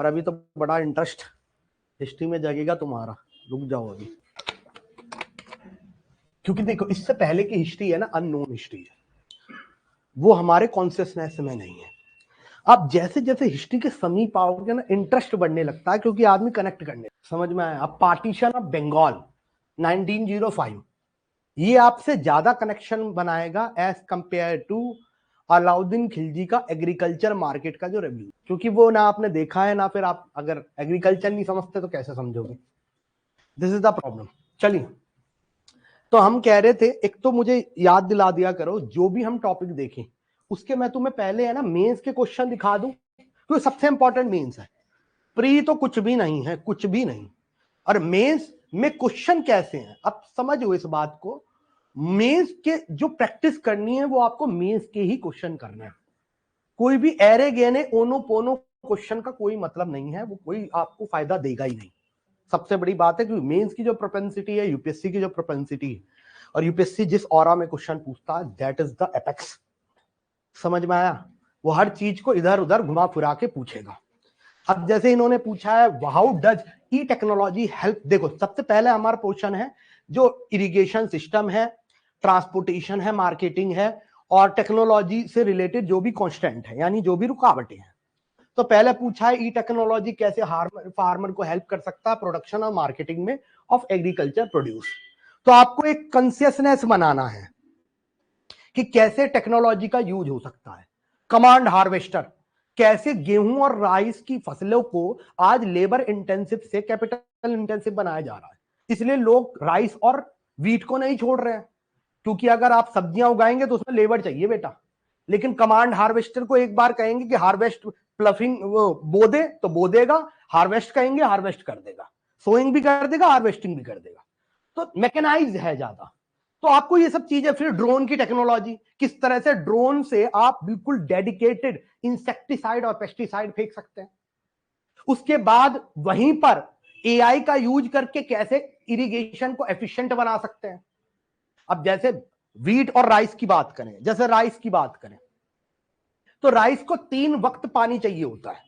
और अभी तो बड़ा इंटरेस्ट हिस्ट्री में जगेगा तुम्हारा, रुक जाओ अभी, क्योंकि देखो इससे पहले की हिस्ट्री है ना अननोन हिस्ट्री है, वो हमारे कॉन्शियसनेस में नहीं है। अब जैसे जैसे हिस्ट्री के समीप आओगे ना इंटरेस्ट बढ़ने लगता है, क्योंकि आदमी कनेक्ट करने, समझ में आया। अब पार्टीशन ऑफ बंगाल 1905 ये आपसे ज्यादा कनेक्शन बनाएगा as compare to Alauddin Khilji का एग्रीकल्चर मार्केट का जो रिव्यू, क्योंकि वो ना आपने देखा है ना, फिर आप अगर एग्रीकल्चर नहीं समझते तो कैसे समझोगे, दिस इज द प्रॉब्लम। चलिए, तो हम कह रहे थे, एक तो मुझे याद दिला दिया करो जो भी हम टॉपिक देखें उसके मैं तुम्हें पहले है ना मेंस के क्वेश्चन दिखा दूं, तो सबसे इंपॉर्टेंट मेंस है, प्री तो कुछ भी नहीं है, कुछ भी नहीं। और मेंस में क्वेश्चन कैसे हैं अब समझो इस बात को, मेंस के जो प्रैक्टिस करनी है वो आपको मेंस के ही क्वेश्चन करना है, कोई भी एरे गेने ओनो पोनो क्वेश्चन का कोई मतलब नहीं है, वो कोई आपको फायदा देगा ही नहीं। सबसे बड़ी बात है कि मेंस की जो प्रोपेंसिटी है, यूपीएससी की जो प्रोपेंसिटी है, और यूपीएससी जिस ऑरा में क्वेश्चन पूछता है दैट इज द एपेक्स, समझ में आया। वो हर चीज को इधर उधर घुमा फिरा के पूछेगा। अब जैसे इन्होंने पूछा है how does E technology help, देखो सबसे पहले हमारा क्वेश्चन है जो इरिगेशन सिस्टम है, ट्रांसपोर्टेशन है, मार्केटिंग है, और टेक्नोलॉजी से रिलेटेड जो भी कॉन्स्टेंट है यानी जो भी रुकावटें हैं। तो पहले पूछा है ई टेक्नोलॉजी कैसे फार्मर को हेल्प कर सकता है प्रोडक्शन और मार्केटिंग में ऑफ एग्रीकल्चर प्रोड्यूस। तो आपको एक कॉन्शियसनेस बनाना है कि कैसे टेक्नोलॉजी का यूज हो सकता है। कमांड हार्वेस्टर, कैसे गेहूं और राइस की फसलों को आज लेबर इंटेंसिव से कैपिटल इंटेंसिव बनाया जा रहा है, इसलिए लोग राइस और वीट को नहीं छोड़ रहे हैं, क्योंकि अगर आप सब्जियां उगाएंगे तो उसमें लेबर चाहिए बेटा। लेकिन कमांड हार्वेस्टर को एक बार कहेंगे कि हार्वेस्ट प्लफिंग बो दे तो बो देगा, हार्वेस्ट कहेंगे हार्वेस्ट कर देगा, सोइंग भी कर देगा, हार्वेस्टिंग भी कर देगा। तो मैकेनाइज है ज्यादा। तो आपको ये सब चीजें, फिर ड्रोन की टेक्नोलॉजी, किस तरह से ड्रोन से आप बिल्कुल डेडिकेटेड इंसेक्टिसाइड और पेस्टिसाइड फेंक सकते हैं। उसके बाद वहीं पर एआई का यूज करके कैसे इरिगेशन को एफिशिएंट बना सकते हैं। अब जैसे वीट और राइस की बात करें, जैसे राइस की बात करें तो राइस को 3 वक्त पानी चाहिए होता है,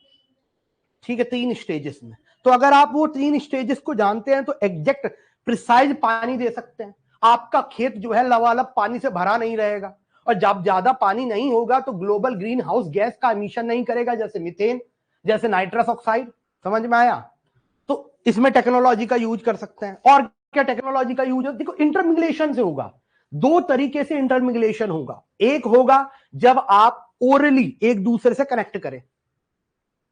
ठीक है, 3 स्टेजेस में। तो अगर आप वो 3 स्टेजेस को जानते हैं तो एग्जैक्ट प्रिसाइज पानी दे सकते हैं, आपका खेत जो है लबालब पानी से भरा नहीं रहेगा। और जब ज्यादा पानी नहीं होगा तो ग्लोबल ग्रीन हाउस गैस का एमिशन नहीं करेगा, जैसे मीथेन, जैसे नाइट्रस ऑक्साइड, समझ में आया। तो इसमें टेक्नोलॉजी का यूज कर सकते हैं। और क्या टेक्नोलॉजी का यूज है, देखो इंटरमिग्लेशन से होगा, 2 तरीके से इंटरमिग्लेशन होगा। एक होगा जब आप ओरली एक दूसरे से कनेक्ट करें,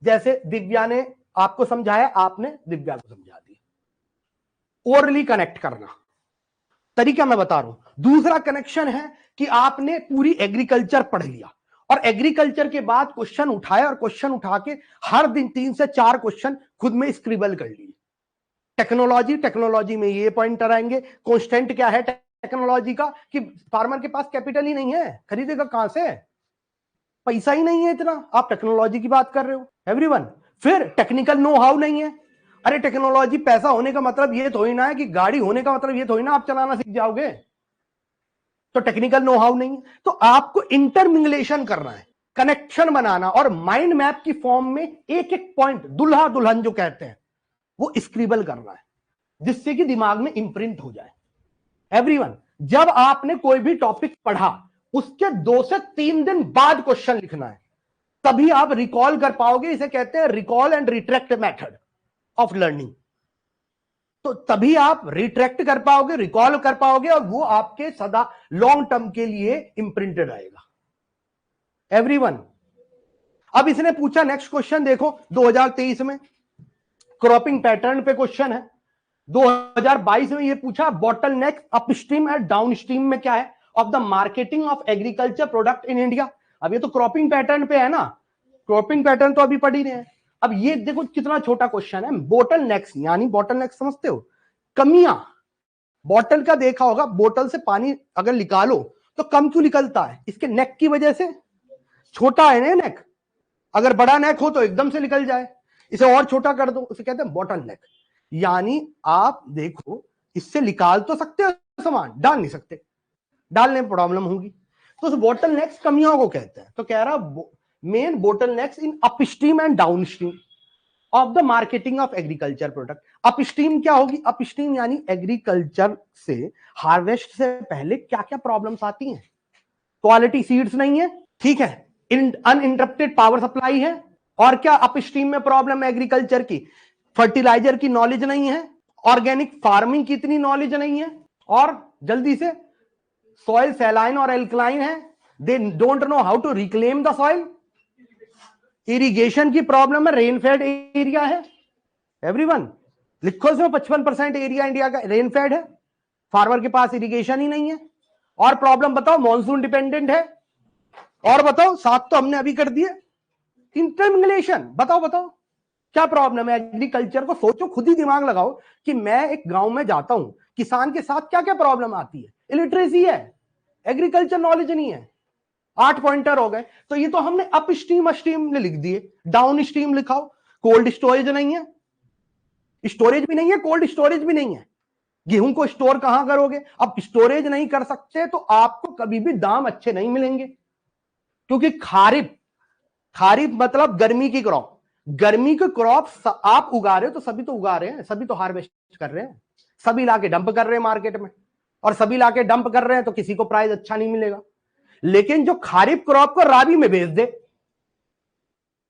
जैसे दिव्या ने आपको समझाया, आपने दिव्या को समझा दिया, ओरली कनेक्ट करना तरीका मैं बता रहा हूं। दूसरा कनेक्शन है कि आपने पूरी एग्रीकल्चर पढ़ लिया और एग्रीकल्चर के बाद क्वेश्चन उठाया और क्वेश्चन उठा के हर दिन 3 से 4 क्वेश्चन खुद में स्क्रिबल कर लिए। टेक्नोलॉजी में ये पॉइंटर आएंगे। कॉन्स्टेंट क्या है टेक्नोलॉजी का, कि फार्मर के पास कैपिटल ही नहीं है, खरीदेगा कहां से, पैसा ही नहीं है इतना, आप टेक्नोलॉजी की बात कर रहे हो एवरीवन। फिर टेक्निकल नो हाउ नहीं है, अरे टेक्नोलॉजी पैसा होने का मतलब ये थोड़ी ना है कि गाड़ी होने का मतलब ये थोड़ी ना आप चलाना सीख जाओगे, तो टेक्निकल नो हाउ नहीं है। तो आपको इंटरमिंगलेशन करना है, कनेक्शन बनाना, और माइंड मैप की फॉर्म में एक एक पॉइंट दुल्हा दुल्हन जो कहते हैं वो स्क्रिबल करना है, जिससे कि दिमाग में इंप्रिंट हो जाए एवरीवन। जब आपने कोई भी टॉपिक पढ़ा उसके 2 से 3 दिन बाद क्वेश्चन लिखना है, तभी आप रिकॉल कर पाओगे। इसे कहते हैं recall and retract method of learning. तो तभी आप रिट्रैक्ट कर पाओगे, रिकॉल कर पाओगे, और वो आपके सदा लॉन्ग टर्म के लिए इंप्रिंटेड रहेगा एवरीवन। अब इसने पूछा नेक्स्ट क्वेश्चन, देखो 2023 में क्रॉपिंग पैटर्न पे क्वेश्चन है। 2022 में ये पूछा bottle neck upstream and downstream में क्या है of the marketing of agriculture product in India. अब ये तो क्रॉपिंग पैटर्न पे है ना, क्रॉपिंग पैटर्न तो अभी पढ़ ही रहे हैं। अब ये देखो कितना छोटा क्वेश्चन है, बोटल नेक्स, यानी बोटल नेक्स समझते हो, कमियां। बॉटल का देखा होगा, बोतल से पानी अगर निकालो तो कम क्यों निकलता है, इसके नेक की वजह से। छोटा है ना नेक, अगर बड़ा नेक हो तो एकदम से निकल जाए, इसे और छोटा कर दो, उसे कहते हैं बॉटल नेक। यानी आप देखो इससे निकाल तो सकते हो सामान, डाल नहीं सकते, डालने में प्रॉब्लम होगी। तो उस बॉटल नेक्स कमियों को कहते हैं। तो कह रहा main bottle next in upstream and downstream. Of the marketing of agriculture product. Upstream क्या होगी? अपस्ट्रीम यानी एग्रीकल्चर से हार्वेस्ट से पहले क्या क्या प्रॉब्लम्स आती हैं। क्वालिटी सीड्स नहीं है, ठीक है, अनइंटरप्टेड पावर सप्लाई है, और क्या अपस्ट्रीम में प्रॉब्लम है एग्रीकल्चर की? फर्टिलाइजर की नॉलेज नहीं है, ऑर्गेनिक फार्मिंग की इतनी नॉलेज नहीं है, और जल्दी से सॉइल सैलाइन और एल्कलाइन है, they don't know how to reclaim the soil, irrigation की प्रॉब्लम है, रेनफेड एरिया है। एवरीवन लिखो इसमें 55% एरिया इंडिया का रेनफेड है, फार्मर के पास इरिगेशन ही नहीं है। और प्रॉब्लम बताओ, मॉनसून डिपेंडेंट है, और बताओ, 7 तो हमने अभी कर दिए। इंटरमिंगलेशन, बताओ बताओ क्या प्रॉब्लम है एग्रीकल्चर को? सोचो, खुद ही दिमाग लगाओ कि मैं एक गांव में जाता हूं, किसान के साथ क्या क्या प्रॉब्लम आती है। इलिटरेसी है, एग्रीकल्चर नॉलेज नहीं है, 8 पॉइंटर हो गए। तो ये तो हमने अप स्ट्रीम स्ट्रीम लिख दिए, डाउन स्ट्रीम लिखाओ। कोल्ड स्टोरेज नहीं है, स्टोरेज भी नहीं है, कोल्ड स्टोरेज भी नहीं है, गेहूं को स्टोर कहां करोगे? अब स्टोरेज नहीं कर सकते तो आपको कभी भी दाम अच्छे नहीं मिलेंगे, क्योंकि खारिफ, खारिफ मतलब गर्मी की क्रॉप, गर्मी के क्रॉप आप उगा रहे हो तो सभी तो उगा रहे हैं, सभी तो हार्वेस्ट कर रहे हैं, सभी लाके डंप कर रहे हैं मार्केट में, और सभी लाके डंप कर रहे हैं तो किसी को प्राइस अच्छा नहीं मिलेगा। लेकिन जो खारिफ क्रॉप को राबी में बेच दे,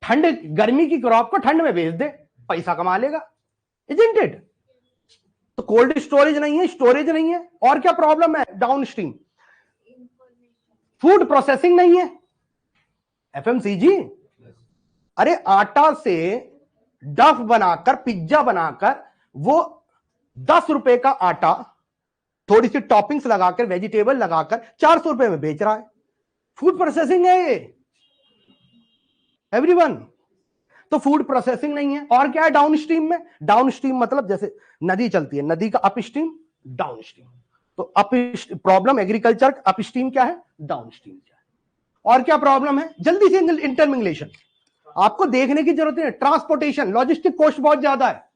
ठंड गर्मी की क्रॉप को ठंड में बेच दे, पैसा कमा लेगा, इजंट इट? तो कोल्ड स्टोरेज नहीं है, स्टोरेज नहीं है, और क्या प्रॉब्लम है? डाउन स्ट्रीम फूड प्रोसेसिंग नहीं है, एफएमसीजी। अरे आटा से डफ बनाकर, पिज्जा बनाकर, वो 10 रुपए का आटा थोड़ी सी टॉपिंग्स लगाकर, वेजिटेबल लगाकर 400 रुपए में बेच रहा है। फूड प्रोसेसिंग है ये, एवरीवन। तो फूड प्रोसेसिंग नहीं है। और क्या है डाउन स्ट्रीम में? डाउन स्ट्रीम मतलब जैसे नदी चलती है, नदी का अप स्ट्रीम, डाउन स्ट्रीम। तो up problem agriculture, up stream क्या है, डाउन स्ट्रीम क्या है। और क्या प्रॉब्लम है? जल्दी से इंटरमिंगलेशन, आपको देखने की जरूरत नहीं है। ट्रांसपोर्टेशन, लॉजिस्टिक कॉस्ट बहुत ज्यादा है।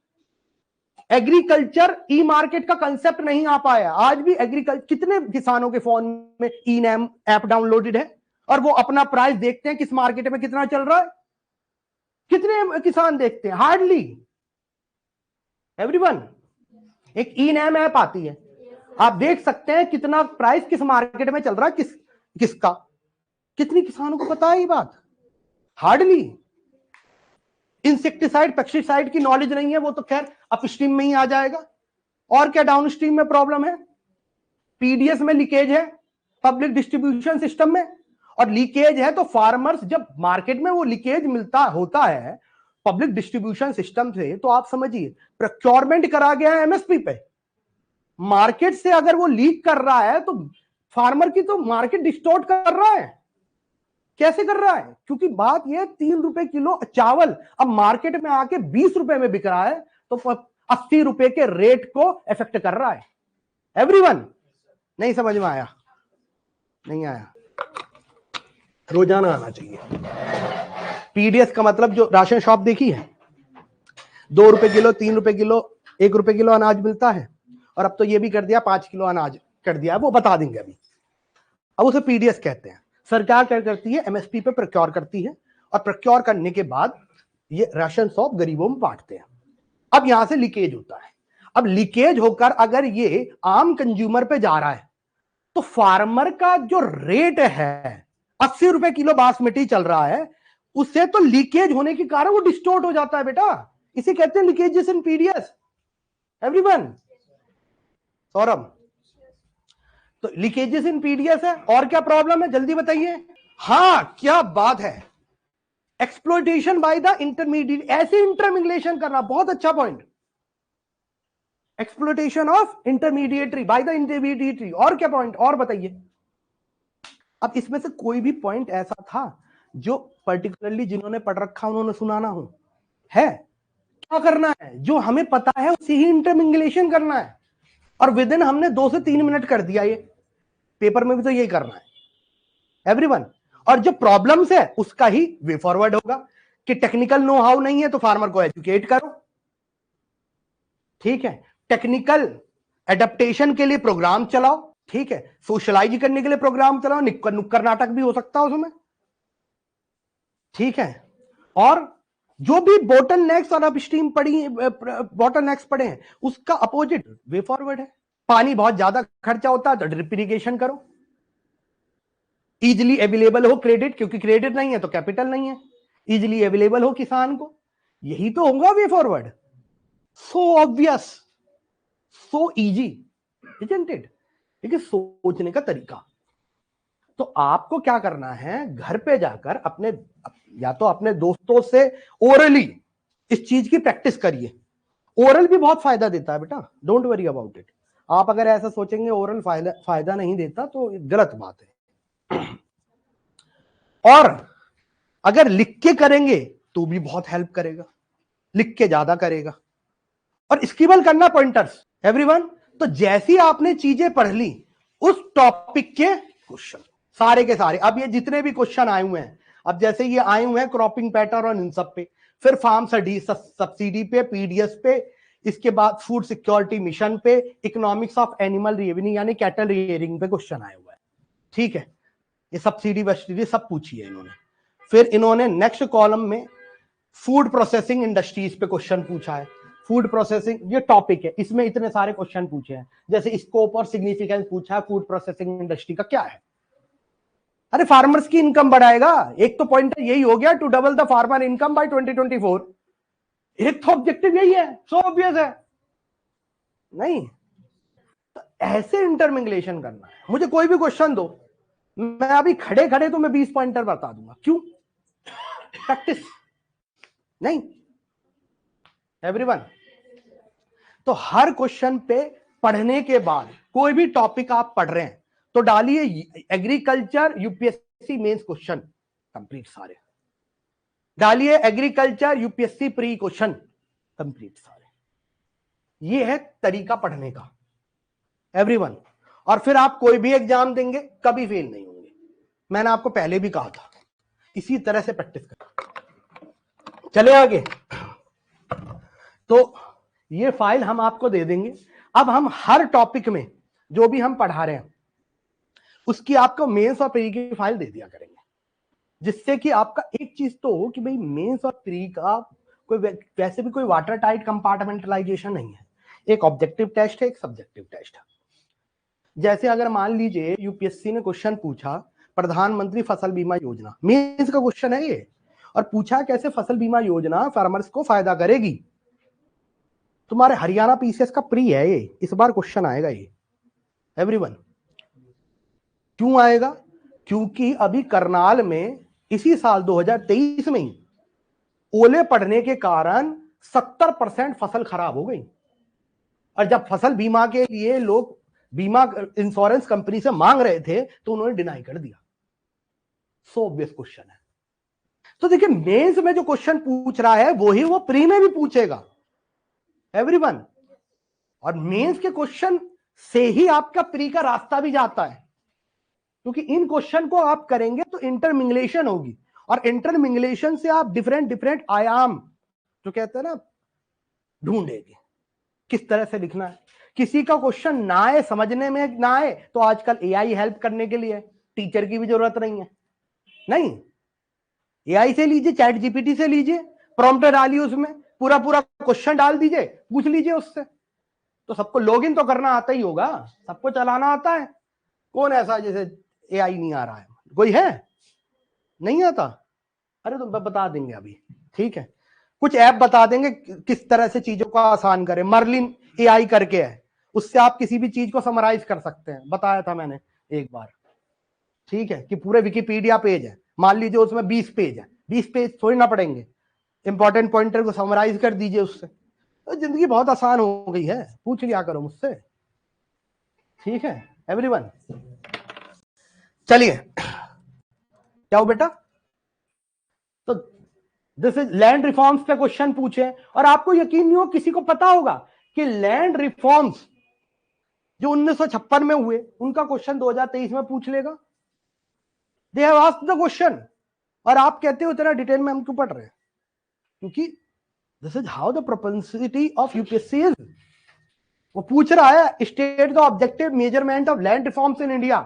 एग्रीकल्चर ई मार्केट का कंसेप्ट नहीं आ पाया आज भी। एग्रीकल्चर, कितने किसानों के फोन में ई नैम ऐप डाउनलोडेड है, और वो अपना प्राइस देखते हैं किस मार्केट में कितना चल रहा है? कितने किसान देखते हैं? हार्डली। एवरीवन, एक ई नैम ऐप आती है, आप देख सकते हैं कितना प्राइस किस मार्केट में चल रहा है, किसका। कितनी किसानों को पता है ये बात? हार्डली। इंसेक्टिसाइड, पेस्टिसाइड की नॉलेज नहीं है, वो तो खैर अपस्ट्रीम में ही आ जाएगा। और क्या डाउन स्ट्रीम में प्रॉब्लम है? पीडीएस में लीकेज है, पब्लिक डिस्ट्रीब्यूशन सिस्टम में, और लीकेज है तो फार्मर्स, जब मार्केट में वो लीकेज मिलता होता है पब्लिक डिस्ट्रीब्यूशन सिस्टम से, तो आप समझिए प्रोक्योरमेंट करा गया है एमएसपी पे, मार्केट से अगर वो लीक कर रहा है तो फार्मर की तो मार्केट डिस्टॉर्ट कर रहा है। कैसे कर रहा है? क्योंकि बात यह 3 रुपए किलो चावल अब मार्केट में आके 20 रुपए में बिक रहा है, तो 80 रुपए के रेट को इफेक्ट कर रहा है। एवरीवन, नहीं समझ में आया? नहीं आया? रोजाना आना चाहिए। पीडीएस का मतलब जो राशन शॉप देखी है, 2 रुपए किलो, 3 रुपए किलो, 1 रुपए किलो अनाज मिलता है, और अब तो ये भी कर दिया 5 किलो अनाज कर दिया, वो बता देंगे अभी। अब उसे पीडीएस कहते हैं। सरकार क्या करती है? एमएसपी पे प्रोक्योर करती है, और प्रोक्योर करने के बाद ये राशन शॉप गरीबों में बांटते हैं। अब यहां से लीकेज होता है। अब लीकेज होकर अगर ये आम कंज्यूमर पे जा रहा है, तो फार्मर का जो रेट है 80 रुपए किलो बासमती चल रहा है, उससे तो लीकेज होने के कारण वो डिस्टोर्ट हो जाता है बेटा। इसे कहते हैं लीकेजेस इन पीडीएस। एवरीवन, सौरभ, तो लीकेजेस इन पीडीएस है। और क्या प्रॉब्लम है जल्दी बताइए? हाँ, क्या बात है, एक्सप्लॉयटेशन बाय द इंटरमीडिएट, ऐसे इंटरमिंगलेशन करना, बहुत अच्छा point. Exploitation of intermediary by the intermediary. और क्या पॉइंट? और बताइए। अब इसमें से कोई भी पॉइंट ऐसा था जो पर्टिकुलरली जिन्होंने पढ़ रखा उन्होंने सुनाना हो? है? क्या करना है? जो हमें पता है उसे ही इंटरमिंगलेशन करना है, और विद इन हमने 2 से 3 मिनट कर दिया। ये पेपर में भी तो यही करना है एवरीवन। और जो प्रॉब्लम्स है उसका ही वे फॉरवर्ड होगा कि टेक्निकल नो हाउ नहीं है तो फार्मर को एजुकेट करो, ठीक है, टेक्निकल एडेप्टेशन के लिए प्रोग्राम चलाओ, ठीक है, सोशलाइज करने के लिए प्रोग्राम चलाओ, नुक्कड़ नाटक भी हो सकता है उसमें, ठीक है, और जो भी बोटलनेक्स और अपस्ट्रीम पड़ी बोटलनेक्स पड़े हैं उसका अपोजिट वे फॉरवर्ड है। पानी बहुत ज्यादा खर्चा होता है तो ड्रिप इरिगेशन करो। इजिली अवेलेबल हो क्रेडिट, क्योंकि क्रेडिट नहीं है तो कैपिटल नहीं है, इजिली अवेलेबल हो किसान को, यही तो होगा way forward. So obvious, so easy, isn't it? देखिए सोचने का तरीका। तो आपको क्या करना है, घर पे जाकर अपने या तो अपने दोस्तों से ओरली इस चीज की प्रैक्टिस करिए। ओरल भी बहुत फायदा देता है बेटा, डोंट वरी अबाउट इट। आप अगर ऐसा सोचेंगे ओरल फायदा नहीं देता तो गलत बात है। और अगर लिख के करेंगे तो भी बहुत हेल्प करेगा, लिख के ज्यादा करेगा। और स्क्रिबल करना पॉइंटर्स एवरीवन। तो जैसी आपने चीजें पढ़ ली उस टॉपिक के क्वेश्चन सारे के सारे, अब ये जितने भी क्वेश्चन आए हुए हैं, अब जैसे ये आए हुए हैं क्रॉपिंग पैटर्न और इन सब पे, फिर फार्म सब्सिडी पे, पीडीएस पे, इसके बाद फूड सिक्योरिटी मिशन पे, इकोनॉमिक्स ऑफ एनिमल रेवेन्यू यानी कैटल रियरिंग पे क्वेश्चन आया हुआ है। ठीक है, ये सब्सिडी वब्सिडी सब पूछी है इन्होंने। फिर इन्होंने नेक्स्ट कॉलम में फूड प्रोसेसिंग इंडस्ट्रीज पे क्वेश्चन पूछा है। फूड प्रोसेसिंग ये टॉपिक है, इसमें इतने सारे क्वेश्चन पूछे हैं। जैसे स्कोप और सिग्निफिकेंस पूछा है फूड प्रोसेसिंग इंडस्ट्री का क्या है। अरे फार्मर्स की इनकम बढ़ाएगा, एक तो पॉइंट यही हो गया, to double the farmer income by 2024। एक तो ऑब्जेक्टिव यही है, सो ऑब्वियस है नहीं? तो ऐसे इंटरमिंगलेशन करना है। मुझे कोई भी क्वेश्चन दो, मैं अभी खड़े खड़े तो मैं 20 पॉइंटर बता दूंगा। क्यों? प्रैक्टिस नहीं एवरीवन। तो हर क्वेश्चन पे पढ़ने के बाद कोई भी टॉपिक आप पढ़ रहे हैं तो डालिए agriculture UPSC mains question complete सारे, डालिए agriculture UPSC pre question complete सारे। ये है तरीका पढ़ने का एवरीवन। और फिर आप कोई भी एग्जाम देंगे कभी फेल नहीं होंगे, मैंने आपको पहले भी कहा था। इसी तरह से प्रैक्टिस करें। चले आगे। तो ये फाइल हम आपको दे देंगे। अब हम हर टॉपिक में जो भी हम पढ़ा रहे हैं उसकी आपको मेंस और प्री की फाइल दे दिया करेंगे, जिससे कि आपका एक चीज तो हो कि भाई मेंस और प्री का कोई वैसे भी कोई वाटर टाइट कंपार्टमेंटलाइजेशन नहीं है। एक ऑब्जेक्टिव टेस्ट है, एक सब्जेक्टिव टेस्ट है। जैसे अगर मान लीजिए यूपीएससी ने क्वेश्चन पूछा प्रधानमंत्री फसल बीमा योजना, मेंस का क्वेश्चन है ये, और पूछा कैसे फसल बीमा योजना फार्मर्स को फायदा करेगी। तुम्हारे हरियाणा पीसीएस का प्री है ये, इस बार क्वेश्चन आएगा ये एवरीवन। क्यों आएगा? क्योंकि अभी करनाल में इसी साल 2023 में ही ओले पड़ने के कारण 70% फसल खराब हो गई। और जब फसल बीमा के लिए लोग बीमा इंश्योरेंस कंपनी से मांग रहे थे तो उन्होंने डिनाई कर दिया। सो ऑब्वियस क्वेश्चन है। तो देखिए मेंस में जो क्वेश्चन पूछ रहा है वही वो प्री में भी पूछेगा एवरीवन। और मेंस के क्वेश्चन से ही आपका प्री का रास्ता भी जाता है, क्योंकि इन क्वेश्चन को आप करेंगे तो इंटरमिंगलेशन होगी, और इंटरमिंगलेशन से आप डिफरेंट डिफरेंट आयाम जो कहते हैं ना ढूंढेंगे किस तरह से लिखना है। किसी का क्वेश्चन ना आए, समझने में ना आए, तो आजकल एआई हेल्प करने के लिए, टीचर की भी जरूरत नहीं है। नहीं, एआई से लीजिए, चैट जीपीटी से लीजिए, प्रॉम्प्ट डालिए, उसमें पूरा पूरा क्वेश्चन डाल दीजिए, पूछ लीजिए उससे। तो सबको लॉगिन तो करना आता ही होगा, सबको चलाना आता है। कौन ऐसा जैसे एआई नहीं आ रहा है? कोई है? नहीं आता? अरे तो बता देंगे अभी, ठीक है। कुछ ऐप बता देंगे किस तरह से चीजों को आसान करें। मर्लिन एआई करके है, उससे आप किसी भी चीज को समराइज कर सकते हैं, बताया था मैंने एक बार। ठीक है, कि पूरे विकिपीडिया पेज है, मान लीजिए उसमें 20 पेज है, 20 पेज थोड़ी ना पढ़ेंगे, इंपॉर्टेंट पॉइंटर को समराइज कर दीजिए उससे, तो जिंदगी बहुत आसान हो गई है। पूछ लिया करो मुझसे, ठीक है एवरीवन। चलिए, क्या हो बेटा? तो दिस इज लैंड रिफॉर्म्स पे क्वेश्चन पूछे, और आपको यकीन नहीं हो किसी को पता होगा कि लैंड रिफॉर्म्स जो 1956 में हुए उनका क्वेश्चन 2023 में पूछ लेगा। They have asked the question, और आप कहते हो इतना डिटेल में हम क्यों पढ़ रहे हैं? क्योंकि this is how the propensity of UPSC is. वो पूछ रहा है state the objective measurement of land reforms in India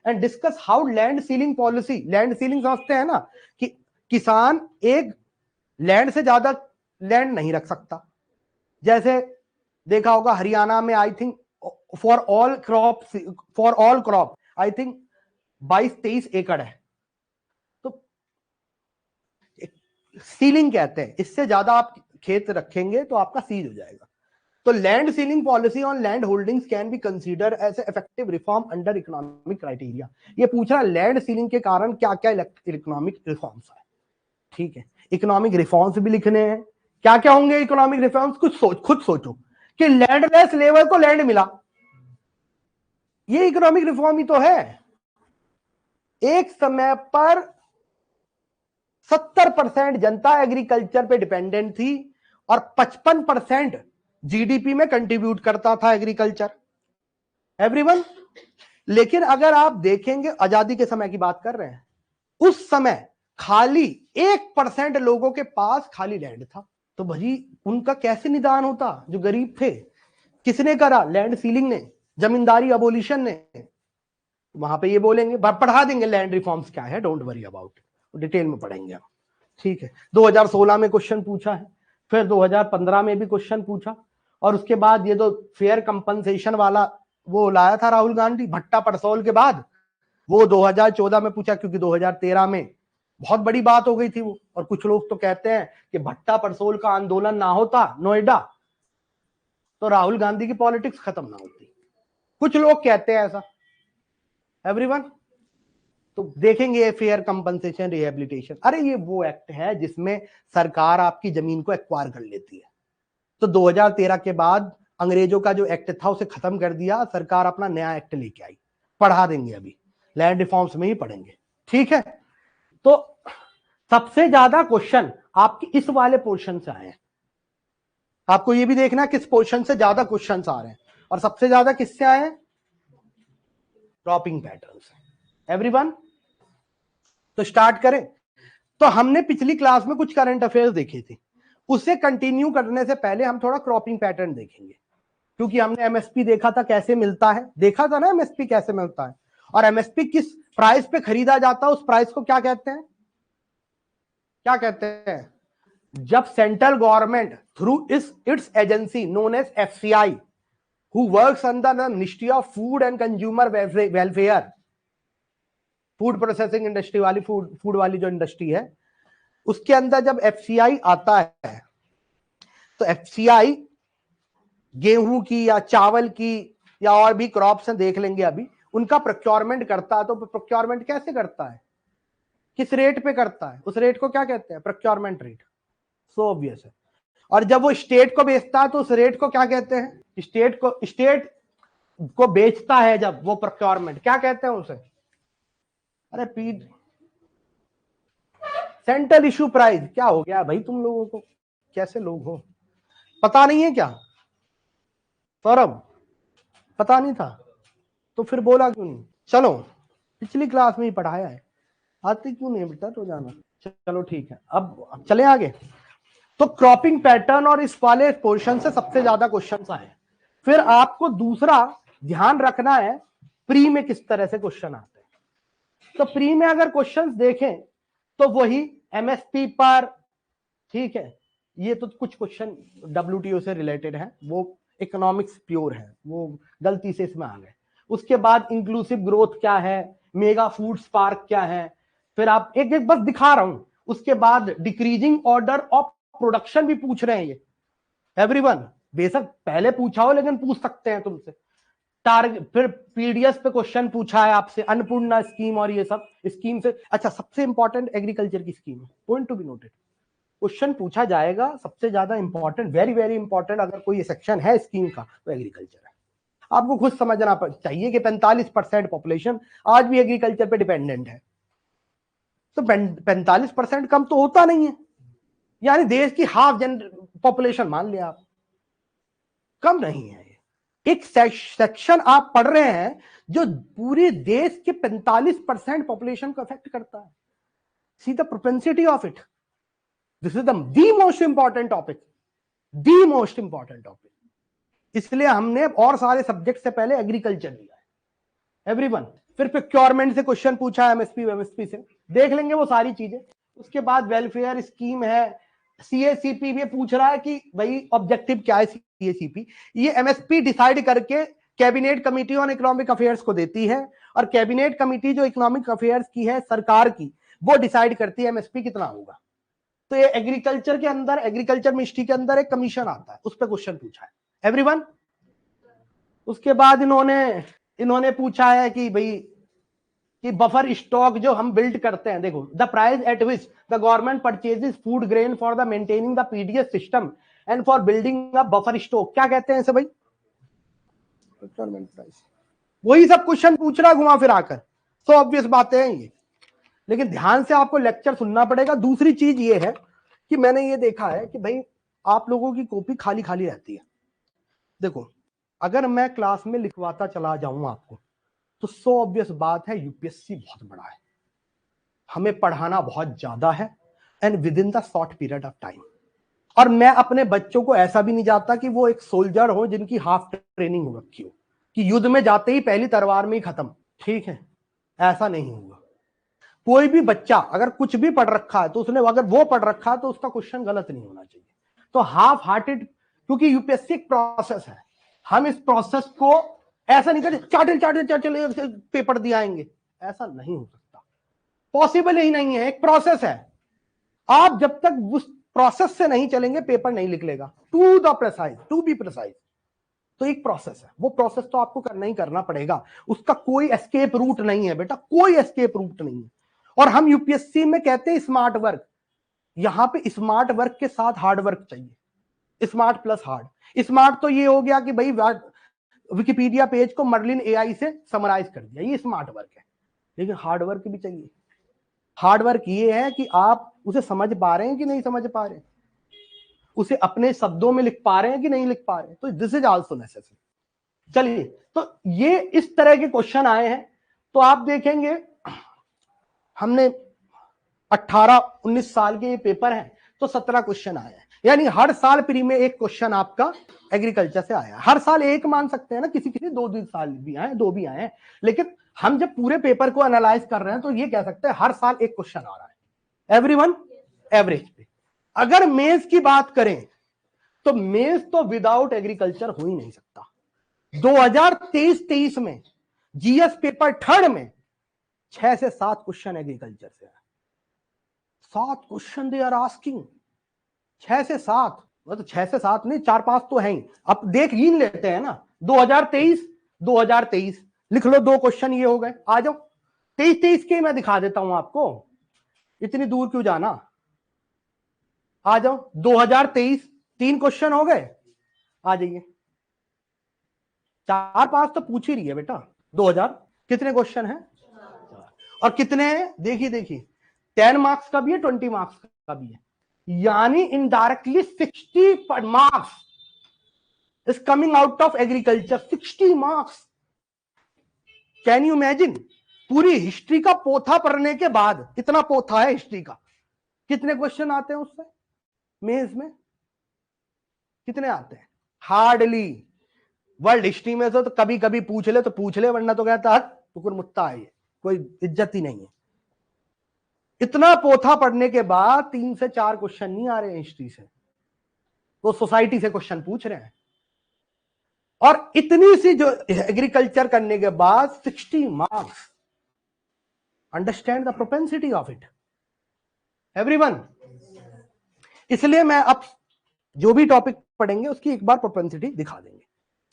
and discuss how land ceiling policy, land ceiling समझते हैं ना, कि किसान एक लैंड से ज्यादा लैंड नहीं रख सकता। जैसे देखा होगा हरियाणा में I think for all crop I think 22-23 एकड़ है, तो सीलिंग कहते हैं, इससे ज्यादा आप खेत रखेंगे तो आपका सीज हो जाएगा। तो land ceiling policy on land holdings can be consider as effective reform under economic criteria. ये पूछ रहा लैंड सीलिंग के कारण क्या क्या इकोनॉमिक रिफॉर्म्स है। ठीक है, इकोनॉमिक रिफॉर्म्स भी लिखने हैं। क्या क्या होंगे इकोनॉमिक रिफॉर्म्स, खुद सोचो कि लैंडलेस लेबर को लैंड मिला, ये इकोनॉमिक रिफॉर्म ही तो है। एक समय पर 70% जनता एग्रीकल्चर पे डिपेंडेंट थी और 55% जीडीपी में कंट्रीब्यूट करता था एग्रीकल्चर, एवरीवन। लेकिन अगर आप देखेंगे, आजादी के समय की बात कर रहे हैं, उस समय खाली 1% लोगों के पास खाली लैंड था। तो भाई उनका कैसे निदान होता, जो गरीब थे। किसने करा? लैंड सीलिंग ने, जमींदारी अबोलिशन ने। वहां पे ये बोलेंगे, पढ़ा देंगे लैंड रिफॉर्म्स क्या है, डोंट वरी अबाउट, डिटेल में पढ़ेंगे हम। ठीक है, 2016 में क्वेश्चन पूछा है, फिर 2015 में भी क्वेश्चन पूछा, और उसके बाद ये तो फेयर कंपनसेशन वाला वो लाया था राहुल गांधी भट्टा पड़सोल के बाद, वो 2014 में पूछा, क्योंकि 2013 में बहुत बड़ी बात हो गई थी वो। और कुछ लोग तो कहते हैं कि भट्टा पड़सोल का आंदोलन ना होता नोएडा, तो राहुल गांधी की पॉलिटिक्स खत्म ना होती। कुछ लोग कहते हैं ऐसा, एवरीवन। तो देखेंगे फेयर कंपनसेशन रिहेबिलिटेशन, अरे ये वो एक्ट है जिसमें सरकार आपकी जमीन को एक्वायर कर लेती है। तो 2013 के बाद अंग्रेजों का जो एक्ट था उसे खत्म कर दिया, सरकार अपना नया एक्ट लेके आई। पढ़ा देंगे, अभी लैंड रिफॉर्म्स में ही पढ़ेंगे। ठीक है, तो सबसे ज्यादा क्वेश्चन आपके इस वाले पोर्शन से आए हैं। आपको ये भी देखना किस पोर्शन से ज्यादा क्वेश्चन आ रहे हैं, और सबसे ज्यादा किससे आए हैं? क्रॉपिंग पैटर्न से, एवरीवन। तो स्टार्ट करें। तो हमने पिछली क्लास में कुछ करंट अफेयर्स देखे थे, उसे कंटिन्यू करने से पहले हम थोड़ा क्रॉपिंग पैटर्न देखेंगे, क्योंकि हमने एमएसपी देखा था कैसे मिलता है, देखा था ना एमएसपी कैसे मिलता है, और एमएसपी किस प्राइस पे खरीदा जाता है, उस प्राइस को क्या कहते हैं, क्या कहते हैं? जब central government through its agency known as FCI who works under the ministry of food and consumer welfare, food processing industry वाली, फूड वाली जो इंडस्ट्री है, उसके अंदर जब एफसीआई आता है, तो एफसीआई गेहूं की या चावल की या और भी क्रॉप्स हैं, देख लेंगे अभी, उनका प्रोक्योरमेंट करता है। तो प्रोक्योरमेंट कैसे करता है, किस रेट पे करता है, उस रेट को क्या कहते हैं? प्रोक्योरमेंट रेट, सो ऑब्वियस है। और जब वो स्टेट को बेचता है तो उस रेट को क्या कहते हैं? स्टेट को बेचता है जब वो प्रोक्योरमेंट, क्या कहते हैं उसे? अरे पीड सेंट्रल इशू प्राइस। क्या हो गया भाई तुम लोगों को, कैसे लोग हो, पता नहीं है क्या सौरभ? पता नहीं था तो फिर बोला क्यों नहीं? चलो पिछली क्लास में ही पढ़ाया है, आते क्यों नहीं बेटा रोजाना? चलो ठीक है, अब चले आगे। तो क्रॉपिंग पैटर्न और इस वाले पोर्शन से सबसे ज्यादा क्वेश्चंस आए। फिर आपको दूसरा ध्यान रखना है, प्री में किस तरह से क्वेश्चन आते हैं। तो प्री में अगर क्वेश्चंस देखें तो वही एमएसपी पर, ठीक है, ये तो कुछ क्वेश्चन डब्ल्यूटीओ से रिलेटेड है, वो इकोनॉमिक्स प्योर है, वो गलती से इसमें आ गए। उसके बाद इंक्लूसिव ग्रोथ क्या है, मेगा फूड स्पार्क क्या है, फिर आप एक एक बस दिखा रहा हूं। उसके बाद डिक्रीजिंग ऑर्डर ऑफ प्रोडक्शन भी पूछ रहे हैं ये, एवरीवन। बेशक पहले पूछा हो लेकिन पूछ सकते हैं तुमसे। टारगेट, फिर पीडीएस पे क्वेश्चन पूछा है आपसे, अन्नपूर्णा स्कीम और ये सब स्कीम से। अच्छा, सबसे इंपॉर्टेंट एग्रीकल्चर की स्कीम है, point to be noted, question पूछा जाएगा सबसे ज्यादा इंपॉर्टेंट, वेरी वेरी इंपॉर्टेंट अगर कोई सेक्शन है स्कीम का तो एग्रीकल्चर है। आपको खुद समझना चाहिए कि 45% पॉपुलेशन आज भी एग्रीकल्चर पे डिपेंडेंट है। तो 45% कम तो होता नहीं है, यानी देश की हाफ पॉपुलेशन मान लिया आप, कम नहीं है। एक सेक्शन आप पढ़ रहे हैं जो पूरे देश के 45% पॉपुलेशन को अफेक्ट करता है। See the propensity of it, this is the most important topic, the most important topic. इसलिए हमने और सारे सब्जेक्ट से पहले एग्रीकल्चर लिया है, एवरीवन। फिर प्रोक्योरमेंट से क्वेश्चन पूछा है, एमएसपी से देख लेंगे वो सारी चीजें। उसके बाद वेलफेयर स्कीम है, सीएसीपी भी पूछ रहा है कि भाई ऑब्जेक्टिव क्या है सीएसीपी, ये एमएसपी डिसाइड करके cabinet committee on economic affairs को देती है, और कैबिनेट कमेटी जो इकोनॉमिक अफेयर्स की है सरकार की, वो डिसाइड करती है एमएसपी कितना होगा। तो ये एग्रीकल्चर के अंदर, एग्रीकल्चर मिनिस्ट्री के अंदर एक कमीशन आता है, उस पर क्वेश्चन पूछा है एवरीवन। उसके बाद इन्होंने पूछा है कि भाई कि बफर स्टॉक जो हम बिल्ड करते हैं, देखो the price at which the government purchases food grain for the maintaining the PDS system and for building a buffer stock, क्या कहते हैं इसे भाई? Procurement price. वही सब क्वेश्चन पूछ रहा घुमा फिरा कर, सो ऑब्वियस बातें हैं ये, लेकिन ध्यान से आपको लेक्चर सुनना पड़ेगा। दूसरी चीज ये है कि मैंने ये देखा है कि भाई आप लोगों की कॉपी खाली खाली रहती है। देखो अगर मैं क्लास में लिखवाता चला जाऊं आपको, तो सो ऑब्वियस बात है यूपीएससी बहुत बड़ा है, हमें पढ़ाना बहुत ज्यादा है, and with in the short period of time. और मैं अपने बच्चों को ऐसा भी नहीं चाहता कि वो एक सोल्जर हो जिनकी हाफ ट्रेनिंग हो रखी हो, कि युद्ध में जाते ही पहली तलवार में ही खत्म, ठीक है, ऐसा नहीं होगा। कोई भी बच्चा अगर कुछ भी पढ़ रखा है तो उसने, अगर वो पढ़ रखा है तो उसका क्वेश्चन गलत नहीं होना चाहिए। तो हाफ हार्टेड, क्योंकि यूपीएससी एक प्रोसेस है, हम इस प्रोसेस को ऐसा नहीं करते चाटल पेपर दिखाएंगे, ऐसा नहीं हो सकता, पॉसिबल ही नहीं है। एक प्रोसेस है, आप जब तक उस प्रोसेस से नहीं चलेंगे पेपर नहीं लिख लेगा। To the precise, to be precise, तो एक प्रोसेस है, वो प्रोसेस तो आपको करना ही करना पड़ेगा, उसका कोई एस्केप रूट नहीं है बेटा, कोई एस्केप रूट नहीं है। और हम यूपीएससी में कहते हैं स्मार्ट वर्क, यहां पे स्मार्ट वर्क के साथ हार्ड वर्क चाहिए, स्मार्ट प्लस हार्ड। स्मार्ट तो ये हो गया कि भाई विकिपीडिया पेज को मर्लिन एआई से समराइज कर दिया, ये स्मार्ट वर्क है, लेकिन हार्ड वर्क भी चाहिए। हार्ड वर्क ये है कि आप उसे समझ पा रहे हैं कि नहीं समझ पा रहे हैं, उसे अपने शब्दों में लिख पा रहे हैं कि नहीं लिख पा रहे हैं, तो दिस इज आल्सो नेसेसरी। चलिए, तो ये इस तरह के क्वेश्चन आए हैं, तो आप देखेंगे हमने 18-19 साल के ये पेपर हैं, तो 17 क्वेश्चन आए हैं, यानी हर साल प्री में एक क्वेश्चन आपका एग्रीकल्चर से आया। हर साल एक मान सकते हैं ना, किसी किसी 2 साल भी आए, 2 भी आए हैं, लेकिन हम जब पूरे पेपर को एनालाइज कर रहे हैं तो ये कह सकते हैं हर साल एक क्वेश्चन आ रहा है एवरीवन, एवरेज पे। अगर मेंस की बात करें तो मेंस तो विदाउट एग्रीकल्चर हो ही नहीं सकता। 2023 में जीएस पेपर थर्ड में 6 से 7 क्वेश्चन एग्रीकल्चर से है। 7 क्वेश्चन दे आर आस्किंग, 6 से 7, मतलब 6 से 7 नहीं, 4-5 तो है ही। अब देख गिन लेते हैं ना, 2023 लिख लो, 2 क्वेश्चन ये हो गए। आ जाओ 23 के मैं दिखा देता हूं आपको, इतनी दूर क्यों जाना, आ जाओ 2023 3 क्वेश्चन हो गए, आ जाइए। 4-5 तो पूछ ही रही है बेटा, 2000 कितने क्वेश्चन है और कितने हैं, देखिए 10 मार्क्स का भी है, 20 मार्क्स का भी है, यानी indirectly 60 marks is coming out of agriculture. 60 marks, can you imagine? पूरी हिस्ट्री का पोथा पढ़ने के बाद, इतना पोथा है हिस्ट्री का, कितने क्वेश्चन आते हैं उससे मेंस में, कितने आते हैं? हार्डली। वर्ल्ड हिस्ट्री में तो कभी कभी पूछ ले तो पूछ ले, वरना तो कहता हट टुकुर मुत्ता है, ये कोई इज्जत ही नहीं है। इतना पोथा पढ़ने के बाद 3 से 4 क्वेश्चन नहीं आ रहे हैं हिस्ट्री से, वो सोसाइटी से क्वेश्चन पूछ रहे हैं। और इतनी सी जो एग्रीकल्चर करने के बाद 60 marks, understand the propensity of it everyone. इसलिए मैं अब जो भी टॉपिक पढ़ेंगे उसकी एक बार प्रोपेंसिटी दिखा देंगे।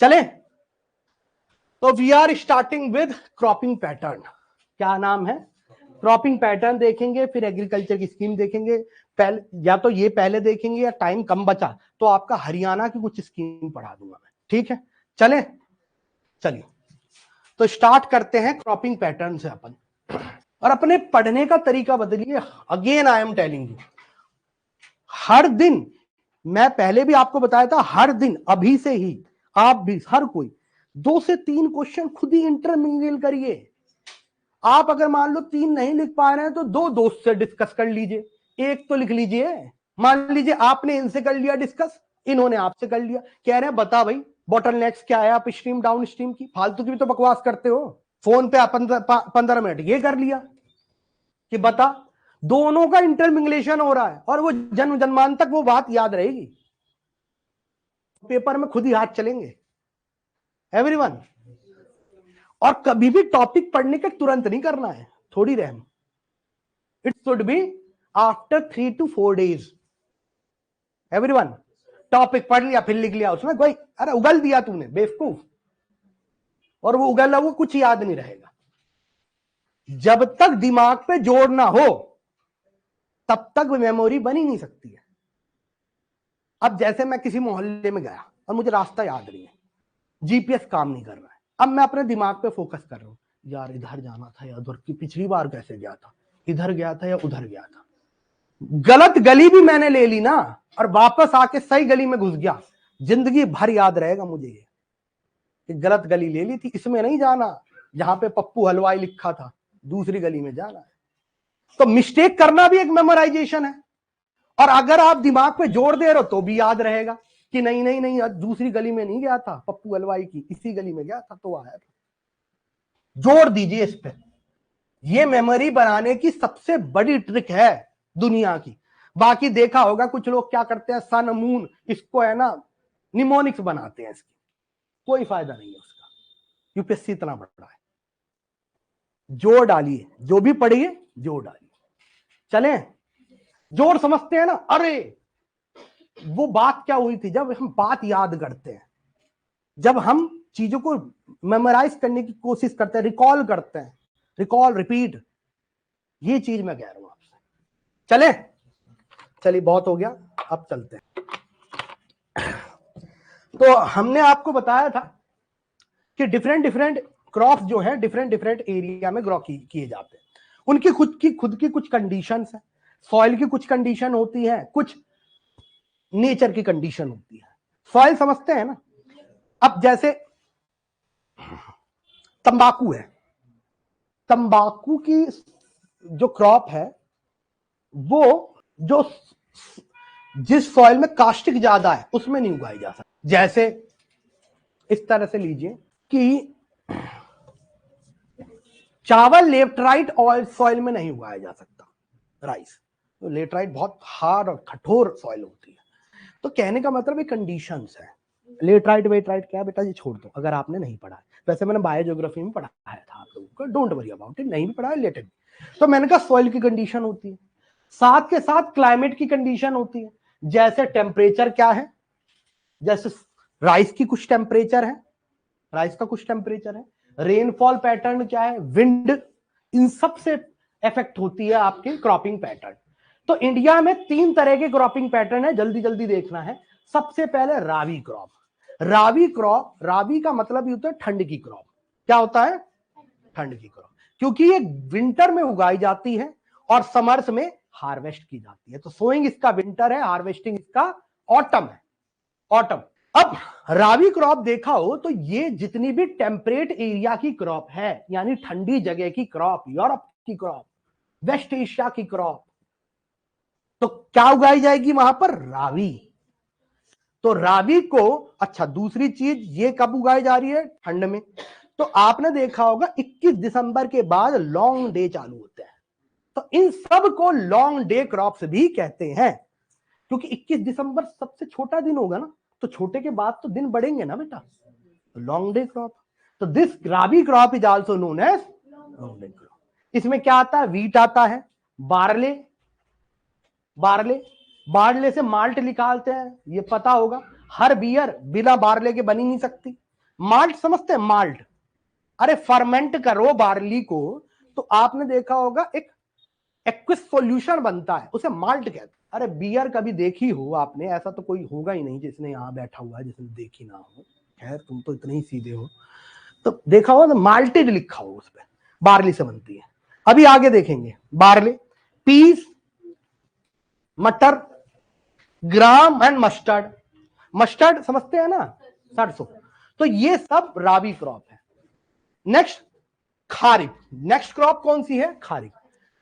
चले, तो we are starting with cropping pattern. क्या नाम है? क्रॉपिंग पैटर्न देखेंगे, फिर एग्रीकल्चर की स्कीम देखेंगे। पहले या तो ये पहले देखेंगे, या टाइम कम बचा तो आपका हरियाणा की कुछ स्कीम पढ़ा दूंगा मैं, ठीक है? चले, चलिए तो स्टार्ट करते हैं क्रॉपिंग पैटर्न से अपन। और अपने पढ़ने का तरीका बदलिए। Again I am telling you, हर दिन, मैं पहले भी आपको बताया था, हर दिन अभी से ही आप भी, हर कोई 2 से 3 क्वेश्चन खुद ही इंटरमिंगल करिए। आप अगर मान लो 3 नहीं लिख पा रहे हैं तो 2 दोस्त से डिस्कस कर लीजिए, 1 तो लिख लीजिए। मान लीजिए आपने इनसे कर लिया डिस्कस, इन्होंने आपसे कर लिया, कह रहे हैं बता भाई बॉटलनेक्स क्या है, अप स्ट्रीम डाउन स्ट्रीम की फालतू की भी तो बकवास करते हो, फोन पे 15 मिनट ये कर लिया कि बता। दोनों का इंटरमिंगलेशन हो रहा है और वो जन्म जन्मान तक वो बात याद रहेगी, पेपर में खुद ही हाथ चलेंगे एवरीवन। और कभी भी टॉपिक पढ़ने का तुरंत नहीं करना है, थोड़ी रहम, it should be after 3 to 4 days everyone. Topic पढ़ लिया फिर लिख लिया उसमें कोई, अरे उगल दिया तूने बेवकूफ, और वो उगला वो कुछ याद नहीं रहेगा। जब तक दिमाग पे जोर ना हो तब तक मेमोरी बनी नहीं सकती है। अब जैसे मैं किसी मोहल्ले में गया और मुझे रास्ता याद नहीं है, जीपीएस काम नहीं कर रहा है, अब मैं अपने दिमाग पे फोकस कर रहा हूं, यार इधर जाना था या उधर, की पिछली बार कैसे गया था, इधर गया था या उधर गया था, गलत गली भी मैंने ले ली ना और वापस आके सही गली में घुस गया, जिंदगी भर याद रहेगा मुझे ये कि गलत गली ले ली थी, इसमें नहीं जाना जहां पे पप्पू हलवाई लिखा था, दूसरी गली में जाना है। तो मिस्टेक करना भी एक मेमोराइजेशन है, और अगर आप दिमाग पे जोर दे रहे हो तो भी याद रहेगा कि नहीं नहीं नहीं दूसरी गली में नहीं गया था पप्पू हलवाई की, इसी गली में गया था तो आया था। जोर दीजिए इस पे, ये मेमोरी बनाने की सबसे बड़ी ट्रिक है दुनिया की। बाकी देखा होगा कुछ लोग क्या करते हैं, सन मून इसको है ना निमोनिक्स बनाते हैं, इसकी कोई फायदा नहीं है उसका, यूपीएससी इतना बड़ा है। जोर डालिए, जो भी पढ़िए जोर डालिए। चले, जोर समझते हैं ना, अरे वो बात क्या हुई थी, जब हम बात याद करते हैं, जब हम चीजों को मेमोराइज करने की कोशिश करते हैं, रिकॉल करते हैं, रिकॉल रिपीट, ये चीज मैं कह रहा हूं आपसे। चले, चलिए बहुत हो गया, अब चलते हैं। तो हमने आपको बताया था कि डिफरेंट डिफरेंट क्रॉप्स जो है डिफरेंट डिफरेंट एरिया में ग्रो किए जाते हैं, उनकी खुद की कुछ कंडीशंस है, सॉइल की कुछ कंडीशन होती है, कुछ नेचर की कंडीशन होती है। सॉइल समझते हैं ना, अब जैसे तंबाकू है, तंबाकू की जो क्रॉप है वो जो जिस सॉइल में कास्टिक ज्यादा है उसमें नहीं उगाई जा सकती। जैसे इस तरह से लीजिए कि चावल लेटराइट ऑयल सॉइल में नहीं उगाया जा सकता, राइस तो लेटराइट बहुत हार्ड और कठोर सॉइल होती है। तो कहने का मतलब ये कंडीशंस है। लेटराइट वेटराइट क्या बेटा ये छोड़ दो अगर आपने नहीं पढ़ा है, वैसे मैंने बायोज्योग्राफी में पढ़ाया था आप लोगों को, डोंट वरी अबाउट इट, नहीं भी पढ़ा है लेटेड। तो मैंने कहा सॉइल की कंडीशन होती है, साथ के साथ क्लाइमेट की कंडीशन होती है। जैसे टेम्परेचर क्या है, जैसे राइस की कुछ टेम्परेचर है, राइस का कुछ टेम्परेचर है, रेनफॉल पैटर्न क्या है, विंड, इन सब से इफेक्ट होती है आपकी क्रॉपिंग पैटर्न। तो इंडिया में 3 तरह के क्रॉपिंग पैटर्न है, जल्दी जल्दी देखना है। सबसे पहले रावी क्रॉप, रावी क्रॉप, रावी का मतलब ये होता है ठंड की क्रॉप। क्या होता है, ठंड की क्रॉप, क्योंकि ये विंटर में उगाई जाती है और समर्स में हार्वेस्ट की जाती है। तो सोइंग इसका विंटर है, हार्वेस्टिंग इसका ऑटम है, ऑटम। अब रावी क्रॉप देखा हो तो ये जितनी भी टेम्परेट एरिया की क्रॉप है, यानी ठंडी जगह की क्रॉप, यूरोप की क्रॉप, वेस्ट एशिया की क्रॉप, तो क्या उगाई जाएगी वहां पर, रावी। तो रावी को, अच्छा दूसरी चीज ये कब उगाई जा रही है, ठंड में। तो आपने देखा होगा 21 दिसंबर के बाद लॉन्ग डे चालू होते हैं, तो इन सब को लॉन्ग डे क्रॉप्स भी कहते हैं, क्योंकि 21 दिसंबर सबसे छोटा दिन होगा ना, तो छोटे के बाद तो दिन बढ़ेंगे ना बेटा, लॉन्ग डे क्रॉप। तो this rabi crop is also known as long day crop. इसमें क्या आता है, वीट आता है, बार्ले, बार्ले, बार्ले से माल्ट निकालते हैं, ये पता होगा, हर बियर बिना बार्ले के बनी नहीं सकती। माल्ट समझते हैं, माल्ट, अरे फर्मेंट करो बार्ली को तो आपने देखा होगा एक एक्विस सॉल्यूशन बनता है, उसे माल्ट कहते हैं। अरे बियर कभी देखी हो आपने, ऐसा तो कोई होगा ही नहीं जिसने यहाँ बैठा हुआ है जिसने देखी ना हो, खैर तुम तो इतने ही सीधे हो, तो देखा होगा तो माल्टेड लिखा हो उस पर, बार्ली से बनती है। अभी आगे देखेंगे, बार्ले, पीस, मटर, ग्राम एंड मस्टर्ड, मस्टर्ड समझते हैं ना, सरसों, तो ये सब रावी क्रॉप है। नेक्स्ट खारिफ, नेक्स्ट क्रॉप कौन सी है, खारिफ।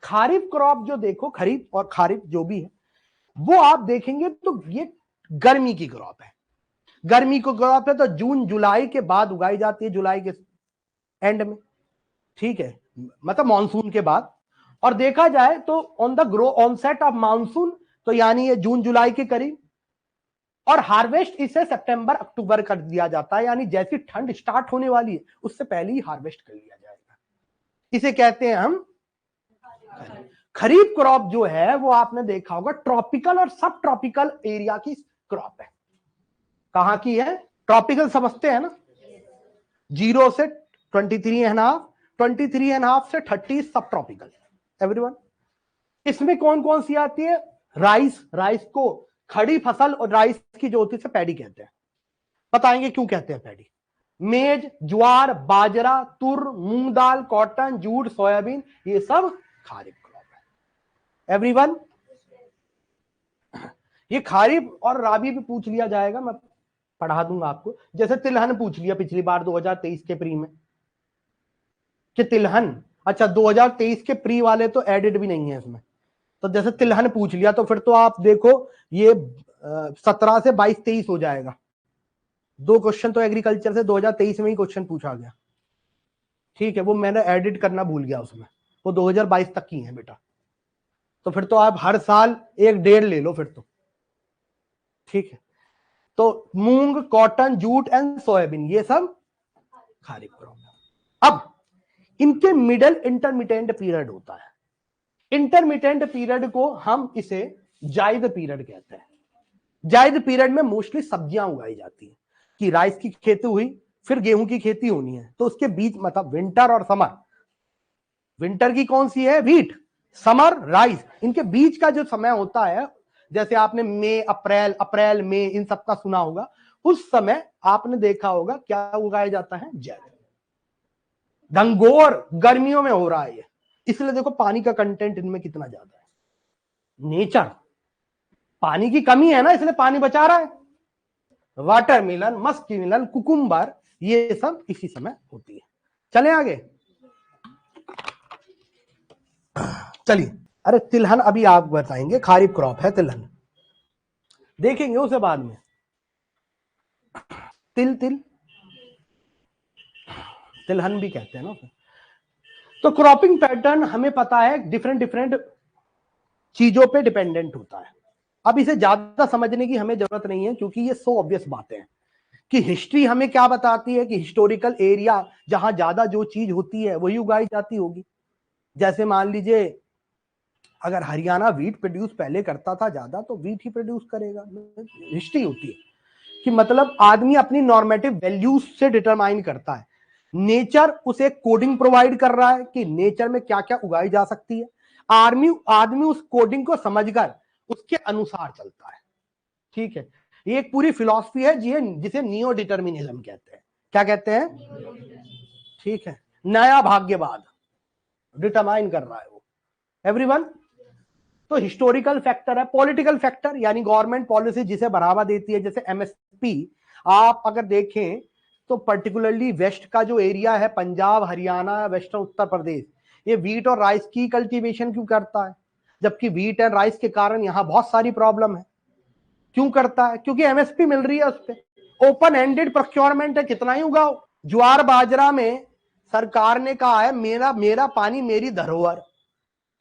खारिफ क्रॉप जो देखो, खरीफ और खारिफ जो भी है वो आप देखेंगे तो ये गर्मी की क्रॉप है, गर्मी को क्रॉप है, तो जून जुलाई के बाद उगाई जाती है, जुलाई के एंड में, ठीक है, मतलब मॉनसून के बाद। और देखा जाए तो on the grow onset of monsoon, तो यानी ये जून जुलाई के करीब, और हार्वेस्ट इसे सितंबर अक्टूबर कर दिया जाता है, यानी जैसी ठंड स्टार्ट होने वाली है उससे पहले ही हार्वेस्ट कर लिया जाएगा। इसे कहते हैं हम खरीफ क्रॉप। जो है वो आपने देखा होगा ट्रॉपिकल और सब ट्रॉपिकल एरिया की क्रॉप है। कहां की है? ट्रॉपिकल समझते हैं ना, 0 से 23.5, 23.5 से 30 सब ट्रॉपिकल। एवरीवन, इसमें कौन कौन सी आती है? राइस, राइस को खड़ी फसल और राइस की जो होती है पैडी कहते हैं। बताएंगे क्यों कहते हैं पैडी। मेज, ज्वार, बाजरा, तुर, मूंग दाल, कॉटन, जूट, सोयाबीन, ये सब खरीफ क्रॉप है। एवरीवन, ये खरीफ और राबी भी पूछ लिया जाएगा, मैं पढ़ा दूंगा आपको। जैसे तिलहन पूछ लिया पिछली बार 2023 के प्री में कि तिलहन, अच्छा 2023 के प्री वाले तो एडिड भी नहीं है इसमें, तो जैसे तिलहन पूछ लिया तो फिर तो आप देखो ये 17 से 22-23 हो जाएगा। 2 क्वेश्चन तो एग्रीकल्चर से 2023 में ही क्वेश्चन पूछा गया, ठीक है, वो मैंने एडिट करना भूल गया उसमें, वो 2022 तक की है बेटा। तो फिर तो आप हर साल 1.5 ले लो फिर तो, ठीक है। तो मूंग, कॉटन, जूट एंड सोयाबीन ये सब खरीफ क्रॉप। अब इनके मिडल इंटरमिटेंट पीरियड होता है। इंटरमिटेंट पीरियड को हम इसे जायद पीरियड कहते हैं। जायद पीरियड में मोस्टली सब्जियां उगाई जाती है कि राइस की खेती हुई, फिर गेहूं की खेती होनी है, तो उसके बीच मतलब विंटर और समर, विंटर की कौन सी है? व्हीट, समर राइस, इनके बीच का जो समय होता है, जैसे आपने मई, अप्रैल, अप्रैल मई इन सबका सुना होगा, उस समय आपने देखा होगा क्या उगाया जाता है? जायद। घंघोर गर्मियों में हो रहा है ये, इसलिए देखो पानी का कंटेंट इनमें कितना ज्यादा है। नेचर, पानी की कमी है ना, इसलिए पानी बचा रहा है। वाटरमेलन, मस्कमेलन, कुकुम्बर, ये सब इसी समय होती है। चले आगे, चलिए। अरे तिलहन अभी आप बताएंगे, खरीफ क्रॉप है तिलहन, देखेंगे उसे बाद में। तिल, तिल तिलहन भी कहते हैं ना उसे। तो क्रॉपिंग पैटर्न हमें पता है डिफरेंट डिफरेंट चीजों पे डिपेंडेंट होता है। अब इसे ज्यादा समझने की हमें जरूरत नहीं है, क्योंकि ये सो ऑब्वियस बातें हैं कि हिस्ट्री हमें क्या बताती है कि हिस्टोरिकल एरिया जहां ज्यादा जो चीज होती है वही उगाई जाती होगी। जैसे मान लीजिए अगर हरियाणा वीट प्रोड्यूस पहले करता था ज्यादा, तो वीट ही प्रोड्यूस करेगा। हिस्ट्री होती है कि मतलब आदमी अपनी नॉर्मेटिव वैल्यूज से डिटरमाइन करता है। नेचर उसे कोडिंग प्रोवाइड कर रहा है कि नेचर में क्या क्या उगाई जा सकती है। आदमी उस कोडिंग को समझकर उसके अनुसार चलता है, ठीक है। ये एक पूरी फिलॉसफी है जिसे नियो डिटर्मिनिज्म कहते हैं। क्या कहते हैं? ठीक है, नया भाग्यवाद डिटरमाइन कर रहा है वो। एवरीवन, तो हिस्टोरिकल फैक्टर है, पॉलिटिकल फैक्टर यानी गवर्नमेंट पॉलिसी जिसे बढ़ावा देती है, जैसे एमएसपी। आप अगर देखें तो पर्टिकुलरली वेस्ट का जो एरिया है, पंजाब, हरियाणा, वेस्टर्न उत्तर प्रदेश, ये वीट और राइस की कल्टीवेशन क्यों करता है? जबकि वीट एंड राइस के कारण यहां बहुत सारी प्रॉब्लम है। क्यों करता है? क्योंकि एमएसपी मिल रही है उस पर। ओपन एंडेड प्रोक्योरमेंट है, कितना ही उगाओ। ज्वार बाजरा में सरकार ने कहा है मेरा मेरा पानी मेरी धरोहर,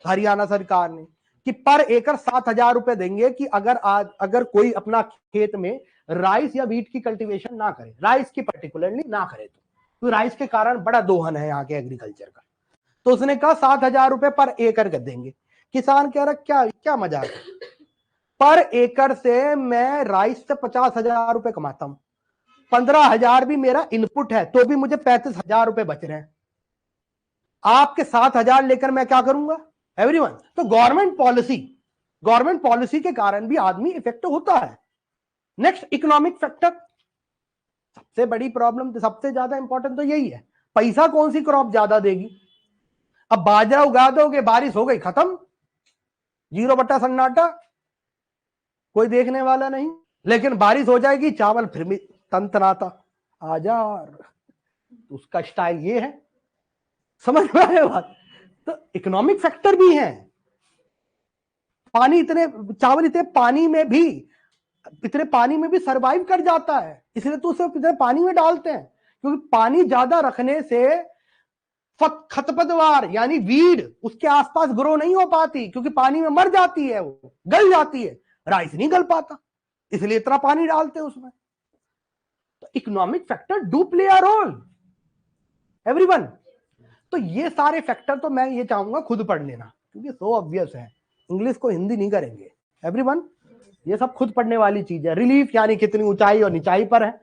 हरियाणा सरकार ने, कि पर एकड़ 7,000 रुपए देंगे कि अगर कोई अपना खेत में राइस या वीट की कल्टीवेशन ना करे, राइस की पर्टिकुलरली ना करे, तो राइस के कारण बड़ा दोहन है यहाँ के एग्रीकल्चर का। तो उसने कहा 7,000 रुपए पर एकड़ कर देंगे। किसान कह रहा क्या क्या मजाक है, पर एकड़ से मैं राइस से 50,000 रुपए कमाता हूं, 15,000 भी मेरा इनपुट है, तो भी मुझे 35,000 रुपए बच रहे हैं। आपके 7,000 लेकर मैं क्या करूंगा? एवरीवन, तो गवर्नमेंट पॉलिसी के कारण भी आदमी इफेक्ट होता है। नेक्स्ट, इकोनॉमिक फैक्टर, सबसे बड़ी प्रॉब्लम, सबसे ज्यादा इंपॉर्टेंट तो यही है, पैसा कौन सी क्रॉप ज्यादा देगी। अब बाजरा उगा दोगे, बारिश हो गई, खत्म, 0 सन्नाटा, कोई देखने वाला नहीं। लेकिन बारिश हो जाएगी, चावल फिर भी तंतनाता, आजार, उसका स्टाइल ये है। समझ में आए बात? तो इकोनॉमिक फैक्टर भी है। पानी चावल इतने पानी में भी सरवाइव कर जाता है, इसलिए तो उसे इतने पानी में डालते हैं, क्योंकि पानी ज्यादा रखने से खरपतवार यानी वीड उसके आसपास ग्रो नहीं हो पाती क्योंकि पानी में मर जाती है, वो गल जाती है। राइस नहीं गल पाता, इसलिए इतना पानी डालते हैं उसमें। तो economic factor do play a role everyone. तो ये सारे फैक्टर तो मैं ये चाहूंगा खुद पढ़ लेना क्योंकि सो ऑब्वियस है, इंग्लिश को हिंदी नहीं करेंगे एवरीवन, ये सब खुद पढ़ने वाली चीज है। रिलीफ यानी कितनी ऊंचाई और निचाई पर है।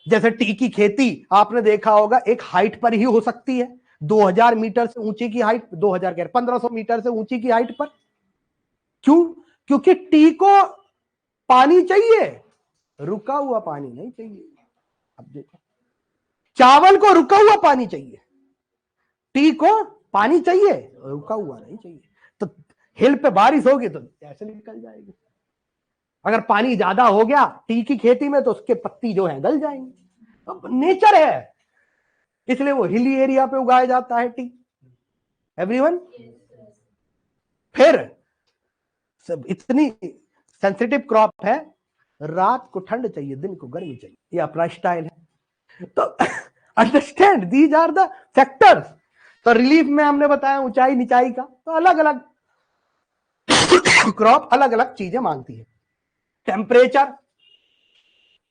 जैसे टी की खेती आपने देखा होगा एक हाइट पर ही हो सकती है, 2000 मीटर से ऊंची की हाइट, 2000 कह 1500 मीटर से ऊंची की हाइट पर। क्यों? क्योंकि टी को पानी चाहिए, रुका हुआ पानी नहीं चाहिए। अब देखो, चावल को रुका हुआ पानी चाहिए, टी को पानी चाहिए, रुका हुआ नहीं चाहिए। तो हिल पे बारिश होगी तो ऐसे निकल जाएगी। अगर पानी ज्यादा हो गया टी की खेती में तो उसके पत्ती जो है गल जाएंगे। अब नेचर है, इसलिए वो हिली एरिया पे उगाया जाता है टी एवरीवन। फिर सब इतनी सेंसिटिव क्रॉप है, रात को ठंड चाहिए दिन को गर्मी चाहिए, ये अपना स्टाइल है। तो understand these are the factors. तो रिलीफ में हमने बताया ऊंचाई निचाई का, तो अलग अलग क्रॉप अलग अलग चीजें मांगती है। Temperature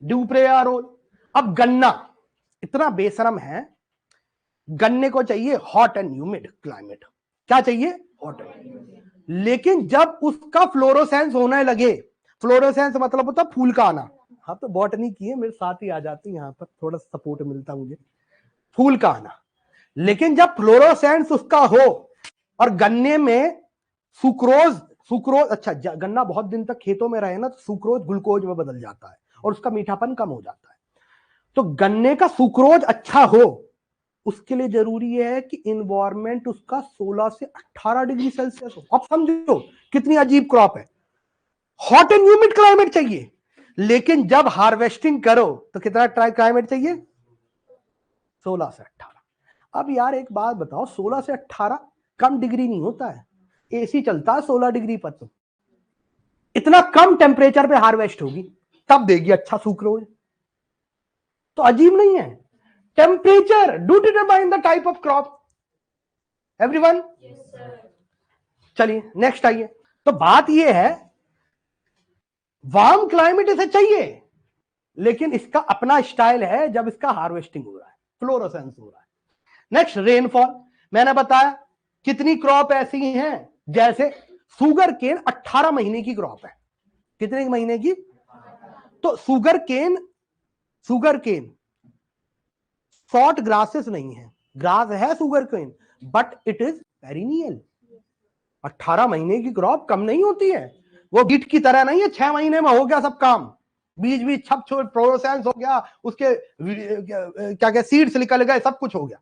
do play a role. अब गन्ना इतना बेशरम है, गन्ने को चाहिए हॉट एंड ह्यूमिड क्लाइमेट। क्या चाहिए? Hot and. लेकिन जब उसका फ्लोरोसेंस होने लगे, फ्लोरोसेंस मतलब होता फूल का आना, हाँ तो बॉटनी की है, मेरे साथ ही आ जाती है, यहाँ पर थोड़ा सपोर्ट मिलता मुझे, फूल का आना। लेकिन जब फ्लोरोसेंस उसका हो और गन्ने में सुक्रोज सुक्रोज अच्छा गन्ना बहुत दिन तक खेतों में रहे ना तो सुक्रोज ग्लूकोज में बदल जाता है और उसका मीठापन कम हो जाता है। तो गन्ने का सुक्रोज अच्छा हो उसके लिए जरूरी है कि इन्वायरमेंट उसका 16 से 18 डिग्री सेल्सियस हो। अब समझो कितनी अजीब क्रॉप है, हॉट एंड ह्यूमिड क्लाइमेट चाहिए, लेकिन जब हार्वेस्टिंग करो तो कितना क्लाइमेट चाहिए? 16 से 18। अब यार एक बात बताओ, 16 से 18 कम डिग्री नहीं होता है, एसी चलता है 16 डिग्री पर, तो इतना कम टेम्परेचर पे हार्वेस्ट होगी तब देगी अच्छा सुक्रोज। तो अजीब नहीं है? Temperature do determine the type of crop everyone. चलिए नेक्स्ट आइए। तो बात यह है वार्म क्लाइमेट इसे चाहिए, लेकिन इसका अपना स्टाइल है जब इसका हार्वेस्टिंग हो रहा है, फ्लोरोसेंस हो रहा है। Next rainfall. मैंने बताया कितनी क्रॉप ऐसी हैं, जैसे सुगर केन 18 महीने की क्रॉप है। कितने महीने की? तो सुगर केन शॉर्ट ग्रासेस नहीं है, ग्रास है sugar cane but it is perennial. 18 महीने की क्रॉप कम नहीं होती है, वो बीट की तरह नहीं है 6 महीने में हो गया सब काम, बीज भी छप छोड़ प्रोसेस हो गया, उसके क्या क्या सीड्स निकल गए, सब कुछ हो गया।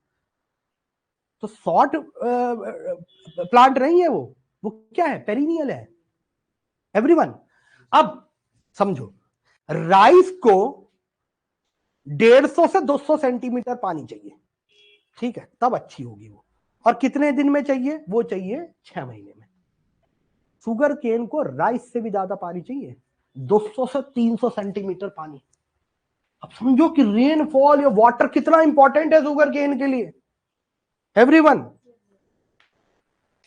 तो शॉर्ट प्लांट नहीं है वो क्या है? पेरिनियल है एवरीवन। अब समझो, राइस को 150 से 200 सेंटीमीटर पानी चाहिए, ठीक है, तब अच्छी होगी वो। और कितने दिन में चाहिए? वो चाहिए 6 महीने में। शुगर केन को राइस से भी ज्यादा पानी चाहिए, 200 से 300 सेंटीमीटर पानी। अब समझो कि रेनफॉल या वाटर कितना इंपॉर्टेंट है शुगर केन के लिए एवरीवन।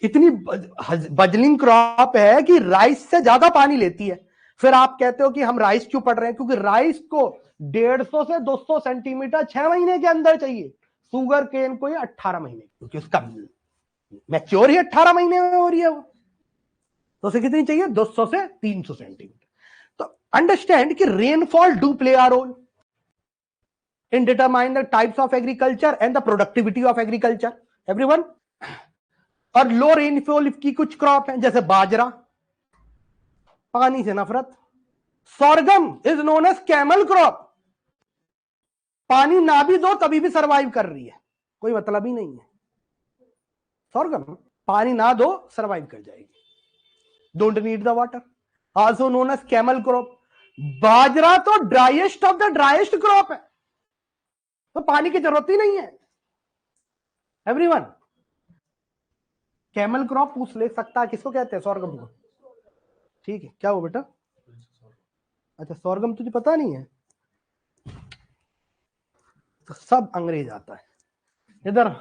इतनी बजलिंग क्रॉप है कि राइस से ज्यादा पानी लेती है। फिर आप कहते हो कि हम राइस क्यों पढ़ रहे हैं? क्योंकि राइस को 150 से 200 सेंटीमीटर 6 महीने के अंदर चाहिए, शुगर केन को ये 18 महीने, क्योंकि उसका मैच्योर ही 18 महीने में हो रही है वो। तो उसे कितनी चाहिए? 200 से 300 सेंटीमीटर। तो अंडरस्टैंड कि rainfall do play a role in determine the types of agriculture and the productivity of agriculture everyone. और लो रेनफॉल की कुछ क्रॉप है, जैसे बाजरा, पानी से नफरत। Sorghum is known as camel crop, पानी ना भी दो तभी भी सरवाइव कर रही है, कोई मतलब ही नहीं है। सोरगम पानी ना दो सरवाइव कर जाएगी, don't need the water, also known as camel crop. बाजरा तो driest of the driest crop है, तो पानी की जरूरत ही नहीं है एवरीवन। कैमल क्रॉप पूछ ले सकता है किसको कहते हैं? सोरगम को। ठीक है, क्या हो बेटा? अच्छा सोरगम तुझे पता नहीं है? तो सब अंग्रेज आता है, इधर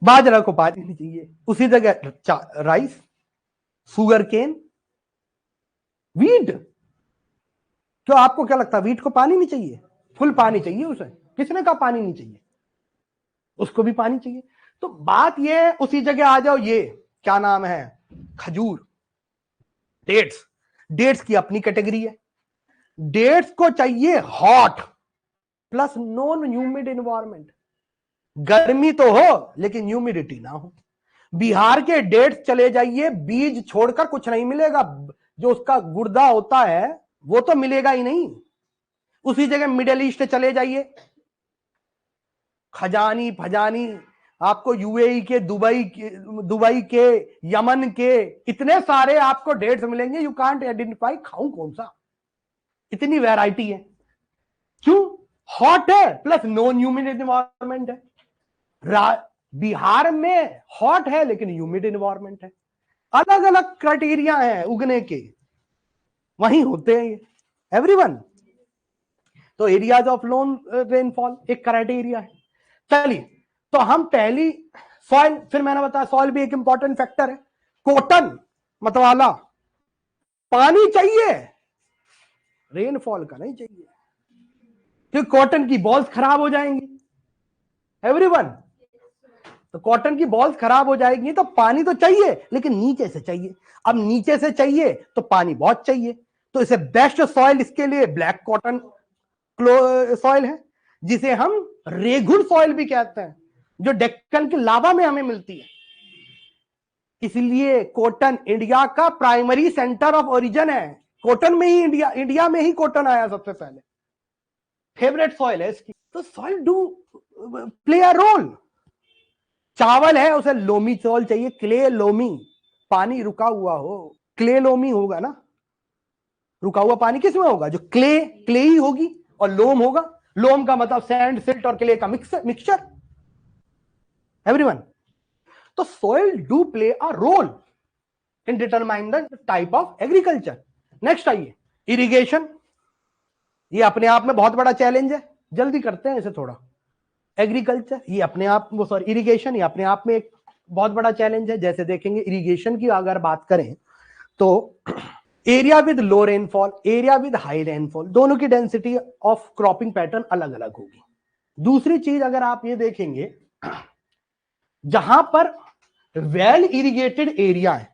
बाजरा को पानी नहीं चाहिए, उसी जगह राइस, शुगर केन, वीट। तो आपको क्या लगता है वीट को पानी नहीं चाहिए? फुल पानी चाहिए उसे। किसने कहा पानी नहीं चाहिए? उसको भी पानी चाहिए। तो बात ये है, उसी जगह आ जाओ, ये क्या नाम है, खजूर, डेट्स। डेट्स की अपनी कैटेगरी है। डेट्स को चाहिए hot plus non humid environment. गर्मी तो हो लेकिन ह्यूमिडिटी ना हो। बिहार के डेट्स चले जाइए, बीज छोड़कर कुछ नहीं मिलेगा, जो उसका गुर्दा होता है वो तो मिलेगा ही नहीं। उसी जगह मिडिल ईस्ट चले जाइए, खजानी फजानी, आपको यूएई के, दुबई के, यमन के, इतने सारे आपको डेट्स मिलेंगे, यू कांट आइडेंटिफाई खाऊं कौन सा, इतनी वैरायटी है। क्यों? हॉट है प्लस नॉन ह्यूमिड एनवायरमेंट है। बिहार में हॉट है लेकिन ह्यूमिड एनवायरमेंट है। अलग अलग क्राइटेरिया है उगने के, वहीं होते हैं ये एवरीवन। तो एरियाज ऑफ लोन रेनफॉल एक क्राइटेरिया है। चलिए, तो हम पहली सॉइल, फिर मैंने बताया सॉइल भी एक इंपॉर्टेंट फैक्टर है। कॉटन मतवाला, पानी चाहिए, रेनफॉल का नहीं चाहिए, क्योंकि कॉटन की बॉल्स खराब हो जाएंगी एवरीवन। तो कॉटन की बॉल्स खराब हो जाएंगी तो पानी तो चाहिए लेकिन नीचे से चाहिए। अब नीचे से चाहिए तो पानी बहुत चाहिए, तो इसे बेस्ट सॉइल इसके लिए ब्लैक कॉटन सॉइल है, जिसे हम रेगुल सॉइल भी कहते हैं, जो डेक्कन की लावा में हमें मिलती है। इसलिए कॉटन इंडिया का प्राइमरी सेंटर ऑफ ओरिजिन है। कॉटन में ही इंडिया में ही कॉटन आया सबसे पहले। फेवरेट सॉइल है इसकी। तो soil do play a role. चावल है, उसे लोमी चावल चाहिए, क्ले लोमी, पानी रुका हुआ हो, क्ले लोमी होगा ना। रुका हुआ पानी किस में होगा? जो क्ले ही होगी, और लोम होगा। लोम का मतलब सैंड, सिल्ट और क्ले का मिक्सचर एवरीवन। तो soil do play a role in determine the type of agriculture. Next आइए, इरिगेशन। ये अपने आप में बहुत बड़ा चैलेंज है, जल्दी करते हैं इसे थोड़ा। एग्रीकल्चर ये अपने आप, वो सॉरी इरिगेशन, ये अपने आप में एक बहुत बड़ा चैलेंज है। जैसे देखेंगे इरिगेशन की अगर बात करें तो area with low rainfall, area with high rainfall, दोनों की डेंसिटी ऑफ क्रॉपिंग पैटर्न अलग अलग होगी। दूसरी चीज अगर आप ये देखेंगे, जहां पर वेल इरिगेटेड एरिया है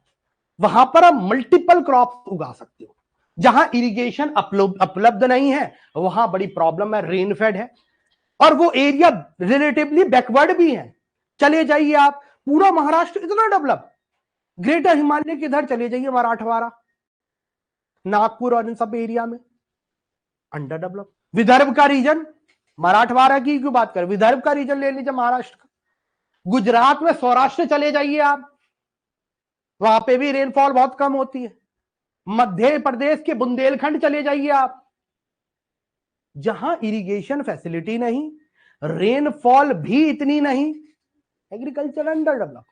वहां पर आप मल्टीपल क्रॉप उगा सकते हो। जहां इरिगेशन उपलब्ध नहीं है वहां बड़ी प्रॉब्लम है, रेनफेड है, और वो एरिया रिलेटिवली बैकवर्ड भी है। चले जाइए आप, पूरा महाराष्ट्र इतना डेवलप, ग्रेटर हिमालय के इधर चले जाइए, मराठवाड़ा, नागपुर और इन सब एरिया में अंडर डेवलप। विदर्भ का रीजन, मराठवाड़ा की क्यों बात करें, विदर्भ का रीजन ले लीजिए महाराष्ट्र का। गुजरात में सौराष्ट्र चले जाइए आप, वहां पे भी रेनफॉल बहुत कम होती है। मध्य प्रदेश के बुंदेलखंड चले जाइए आप, जहां इरिगेशन फैसिलिटी नहीं, रेनफॉल भी इतनी नहीं, एग्रीकल्चर अंडर डेवलप।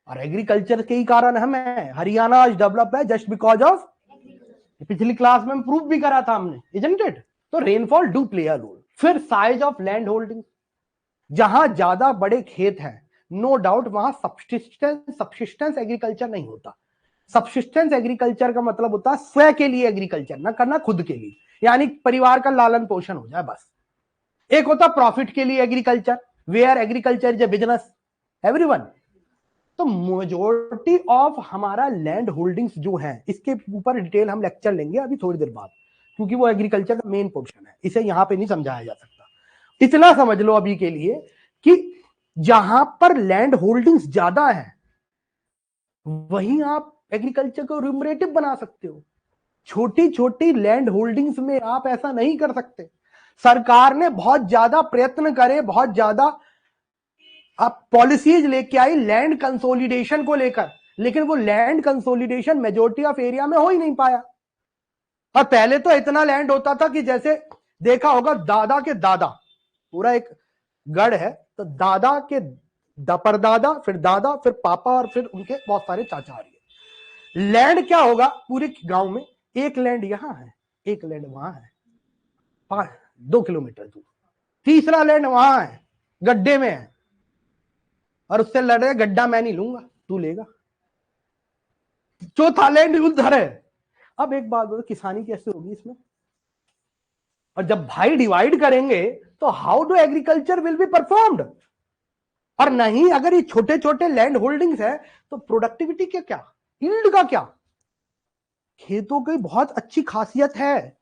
और एग्रीकल्चर के ही कारण हमें हरियाणा आज डेवलप है, जस्ट बिकॉज ऑफ, पिछली क्लास में प्रूव भी करा था हमने, इजंट इट। तो rainfall do play a role. फिर साइज ऑफ लैंड होल्डिंग, जहां ज्यादा बड़े खेत हैं नो डाउट वहां सब्सिस्टेंस एग्रीकल्चर नहीं होता। सब्सिस्टेंस एग्रीकल्चर का मतलब होता है स्वयं के लिए एग्रीकल्चर ना करना, खुद के लिए, यानी परिवार का लालन पोषण हो जाए बस। एक होता प्रॉफिट के लिए agriculture, where agriculture is a business everyone. तो मेजोरिटी ऑफ हमारा लैंड होल्डिंग्स जो है, इसके ऊपर डिटेल हम लेक्चर लेंगे अभी थोड़ी देर बाद, क्योंकि वो एग्रीकल्चर का मेन पोर्शन है, इसे यहां पे नहीं समझाया जा सकता। इतना समझ लो अभी के लिए कि जहां पर लैंड होल्डिंग्स ज्यादा है वहीं आप एग्रीकल्चर को रिमरेटिव बना सकते हो। छोटी छोटी लैंड होल्डिंग्स में आप ऐसा नहीं कर सकते। सरकार ने बहुत ज्यादा प्रयत्न करे, बहुत ज्यादा आप पॉलिसीज लेके आई लैंड कंसोलिडेशन को लेकर, लेकिन वो land consolidation majority of area में हो ही नहीं पाया। और पहले तो इतना लैंड होता था कि जैसे देखा होगा, दादा के दादा, पूरा एक गढ़ है, तो दादा के परदादा, फिर दादा, फिर पापा, और फिर उनके बहुत सारे चाचा आ रही है। लैंड क्या होगा पूरे गांव में, एक लैंड यहां है, एक लैंड वहां है, 2 किलोमीटर दूर, तीसरा लैंड वहां है, गड्ढे में है और उससे लड़ रहे, गड्ढा मैं नहीं लूंगा, तू लेगा। चौथा लैंड उधर है। अब एक बात बोलो, किसानी कैसे होगी इसमें? और जब भाई डिवाइड करेंगे तो how do agriculture will be performed? और नहीं, अगर ये छोटे छोटे लैंड होल्डिंग्स है तो प्रोडक्टिविटी क्या, क्या यील्ड का क्या? खेतों की बहुत अच्छी खासियत है,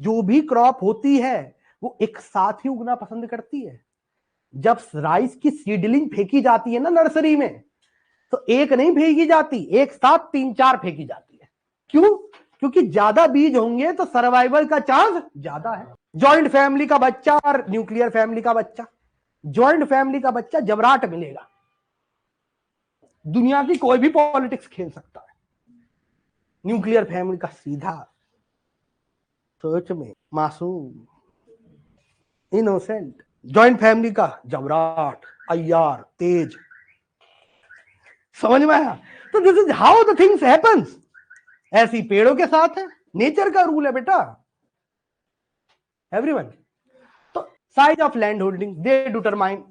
जो भी क्रॉप होती है वो एक साथ ही उगना पसंद करती है। जब राइस की सीडलिंग फेंकी जाती है ना नर्सरी में, तो एक नहीं फेंकी जाती, एक साथ 3-4 फेंकी जाती है। क्यों? क्योंकि ज्यादा बीज होंगे तो सर्वाइवल का चांस ज्यादा है। जॉइंट फैमिली का बच्चा और न्यूक्लियर फैमिली का बच्चा, जॉइंट फैमिली का बच्चा जबराट मिलेगा। दुनिया की कोई भी पॉलिटिक्स खेल सकता है, न्यूक्लियर फैमिली का सीधा, सोच में मासूम, इनोसेंट। जॉइंट फैमिली का जबराट, अय्यार, तेज। समझ में आया? तो this is how the things happens. ऐसी पेड़ों के साथ है, नेचर का रूल है बेटा, एवरीवन। तो size of land holding they determine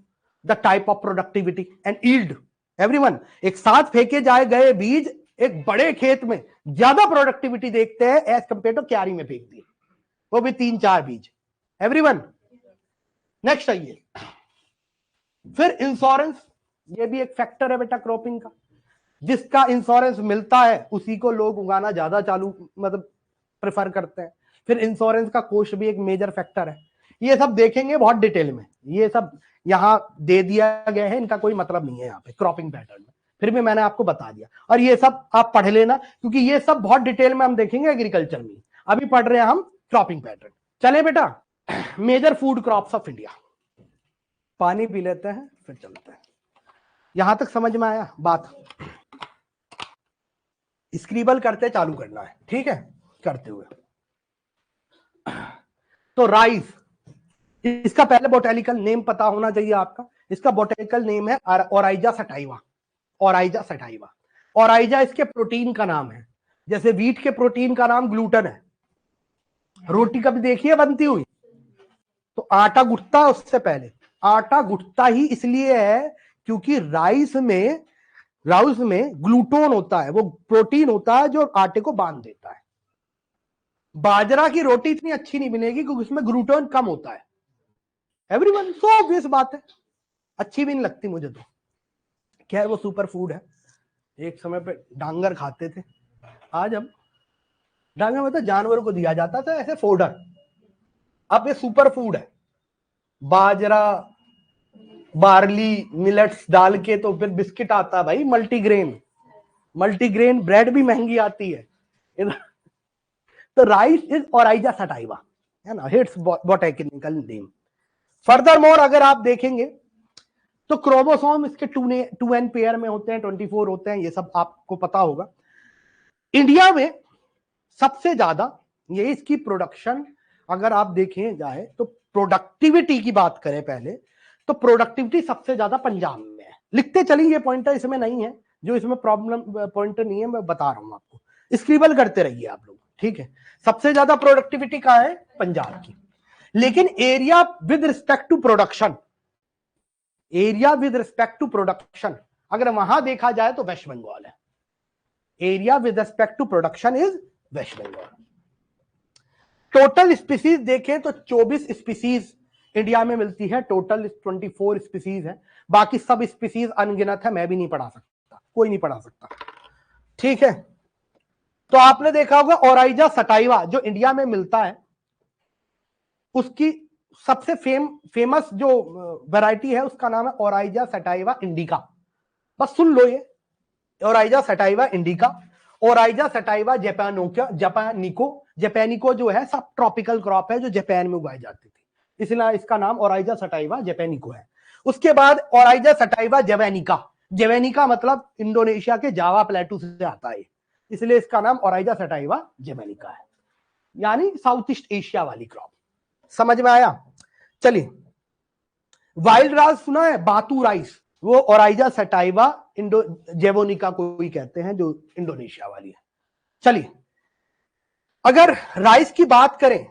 the type of productivity and yield. Everyone, एक साथ फेंके जाए गए बीज एक बड़े खेत में ज्यादा प्रोडक्टिविटी देखते हैं एज कंपेयर टू क्यारी में फेंक दिए, वो भी 3-4 बीज। एवरीवन, नेक्स्ट आइए। फिर इंश्योरेंस, ये भी एक फैक्टर है बेटा क्रॉपिंग का। जिसका इंश्योरेंस मिलता है उसी को लोग उगाना ज्यादा चालू मतलब प्रेफर करते हैं। फिर इंश्योरेंस का कोस्ट भी एक मेजर फैक्टर है। ये सब देखेंगे बहुत डिटेल में, ये सब यहां दे दिया गया है, इनका कोई मतलब नहीं है यहाँ पे क्रॉपिंग पैटर्न में, फिर भी मैंने आपको बता दिया। और ये सब आप पढ़ लेना, क्योंकि ये सब बहुत डिटेल में हम देखेंगे एग्रीकल्चर में। अभी पढ़ रहे हैं हम क्रॉपिंग पैटर्न। चले बेटा, major food crops of India. पानी पी लेते हैं फिर चलते हैं। यहां तक समझ में आया बात? स्क्रिबल करते चालू करना है, ठीक है? करते हुए तो राइस, इसका पहले बोटेनिकल नेम पता होना चाहिए आपका। इसका बोटेनिकल नेम है Oryza sativa. Oryza sativa, Oryza इसके प्रोटीन का नाम है। जैसे व्हीट के प्रोटीन का नाम ग्लूटन है। रोटी कभी देखिए बनती हुई? तो आटा गुटता है उससे पहले। आटा गुटता ही इसलिए है क्योंकि राइस में ग्लूटोन होता है, वो प्रोटीन होता है जो आटे को बांध देता है। बाजरा की रोटी इतनी अच्छी नहीं बनेगी क्योंकि उसमें ग्लूटोन कम होता है। एवरीवन, सो ऑब्वियस बात है, अच्छी भी नहीं लगती मुझे तो। खैर वो सुपर फूड है। एक समय पे डांगर खाते थे, आज हम डांगर मतलब जानवरों को दिया जाता था ऐसे फोडर, अब ये सुपर फूड है। बाजरा, बार्ली, मिलेट्स डाल के तो फिर बिस्किट आता है भाई, मल्टीग्रेन ब्रेड भी महंगी आती है। तो राइस इज ओराइजा सटाइवा, है ना, it's botanical name. Further more अगर आप देखेंगे तो क्रोमोसोम इसके 2n पेयर में होते हैं, 24 होते हैं, ये सब आपको पता होगा। इंडिया में सबसे ज्यादा ये इसकी प्रोडक्शन अगर आप देखें जाए तो प्रोडक्टिविटी की बात करें पहले, तो प्रोडक्टिविटी सबसे ज्यादा पंजाब में है। लिखते चलिए, ये पॉइंटर इसमें नहीं है, जो इसमें प्रॉब्लम पॉइंटर नहीं है, मैं बता रहा हूं आपको, स्क्रिबल करते रहिए आप लोग, ठीक है? सबसे ज्यादा प्रोडक्टिविटी कहां है? पंजाब की। लेकिन area with respect to production, area with respect to production अगर वहां देखा जाए तो वेस्ट बंगाल है। Area with respect to production is West Bengal. Total species देखें तो 24 स्पीसीज इंडिया में मिलती है, टोटल 24 स्पीसीज है। बाकी सब स्पीसीज अनगिनत है, मैं भी नहीं पढ़ा सकता, कोई नहीं पढ़ा सकता, ठीक है? तो आपने देखा होगा ओराइजा सटाइवा जो इंडिया में मिलता है, उसकी सबसे फेमस जो वैरायटी है उसका नाम है ओराइजा सटाइवा इंडिका। बस सुन लो, ये Oryza sativa indica, Oryza sativa japonica जो है सब ट्रॉपिकल क्रॉप है जो जापान में उगाई जाती थी, इसलिए इसका नाम ओराइजा सटाइवा जैपैनिको है। उसके बाद ओराइजा सटाइवा जैवेनिका मतलब इंडोनेशिया के जावा प्लेटू से आता है, इसलिए इसका नाम ओराइजा सटाइवा जैवेनिका है, यानी साउथ ईस्ट एशिया वाली क्रॉप। समझ में आया? चलिए, वाइल्ड राइस सुना है? बातू राइस, वो ओराइजा सटाइवा जेवोनिका को ही कहते हैं जो इंडोनेशिया वाली है। चलिए, अगर राइस की बात करें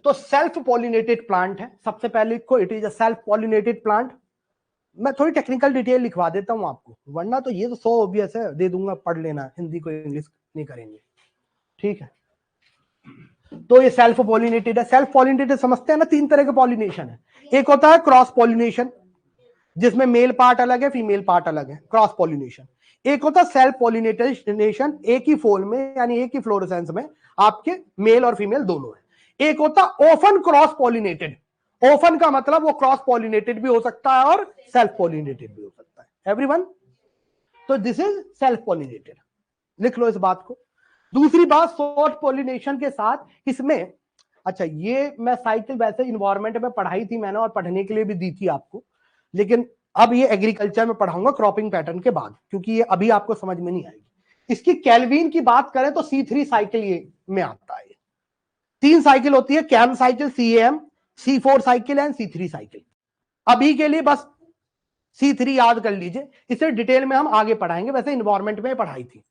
तो सेल्फ पॉलिनेटेड प्लांट है, सबसे पहले लिखो it is a self pollinated plant. मैं थोड़ी टेक्निकल डिटेल लिखवा देता हूं आपको, वरना तो ये तो सो ऑब्वियस है, दे दूंगा पढ़ लेना, हिंदी को इंग्लिश नहीं करेंगे, ठीक है। तो ये सेल्फ पॉलिनेटेड है। सेल्फ पॉलिनेटेड समझते हैं ना, 3 तरह के पॉलिनेशन है। एक होता है क्रॉस पॉलिनेशन, जिसमें मेल पार्ट अलग है फीमेल पार्ट अलग है, क्रॉस पॉलिनेशन। एक होता है सेल्फ पॉलिनेशन, एक ही फोल में यानी एक ही फ्लोरेसेंस में आपके मेल और फीमेल दोनों है। एक होता ओफन क्रॉस पॉलिनेटेड, ओफन का मतलब वो क्रॉस पॉलिनेटेड भी हो सकता है और सेल्फ पॉलिनेटेड भी हो सकता है। एवरीवन, तो दिस इज सेल्फ पॉलिनेटेड, लिख लो इस बात को। दूसरी बात, शॉर्ट पॉलिनेशन के साथ इसमें, अच्छा ये मैं साइकिल वैसे इन्वायरमेंट में पढ़ाई थी मैंने और पढ़ने के लिए भी दी थी आपको, लेकिन अब ये एग्रीकल्चर में पढ़ाऊंगा क्रॉपिंग पैटर्न के बाद, क्योंकि ये अभी आपको समझ में नहीं आएगी। इसकी केल्विन की बात करें तो C3 साइकिल ये में आता है। 3 साइकिल होती है, CAM cycle, CAM, C4 cycle and C3 cycle. अभी के लिए बस C3 याद कर लीजिए, इसे डिटेल में हम आगे पढ़ाएंगे, वैसे इन्वायरमेंट में पढ़ाई थी।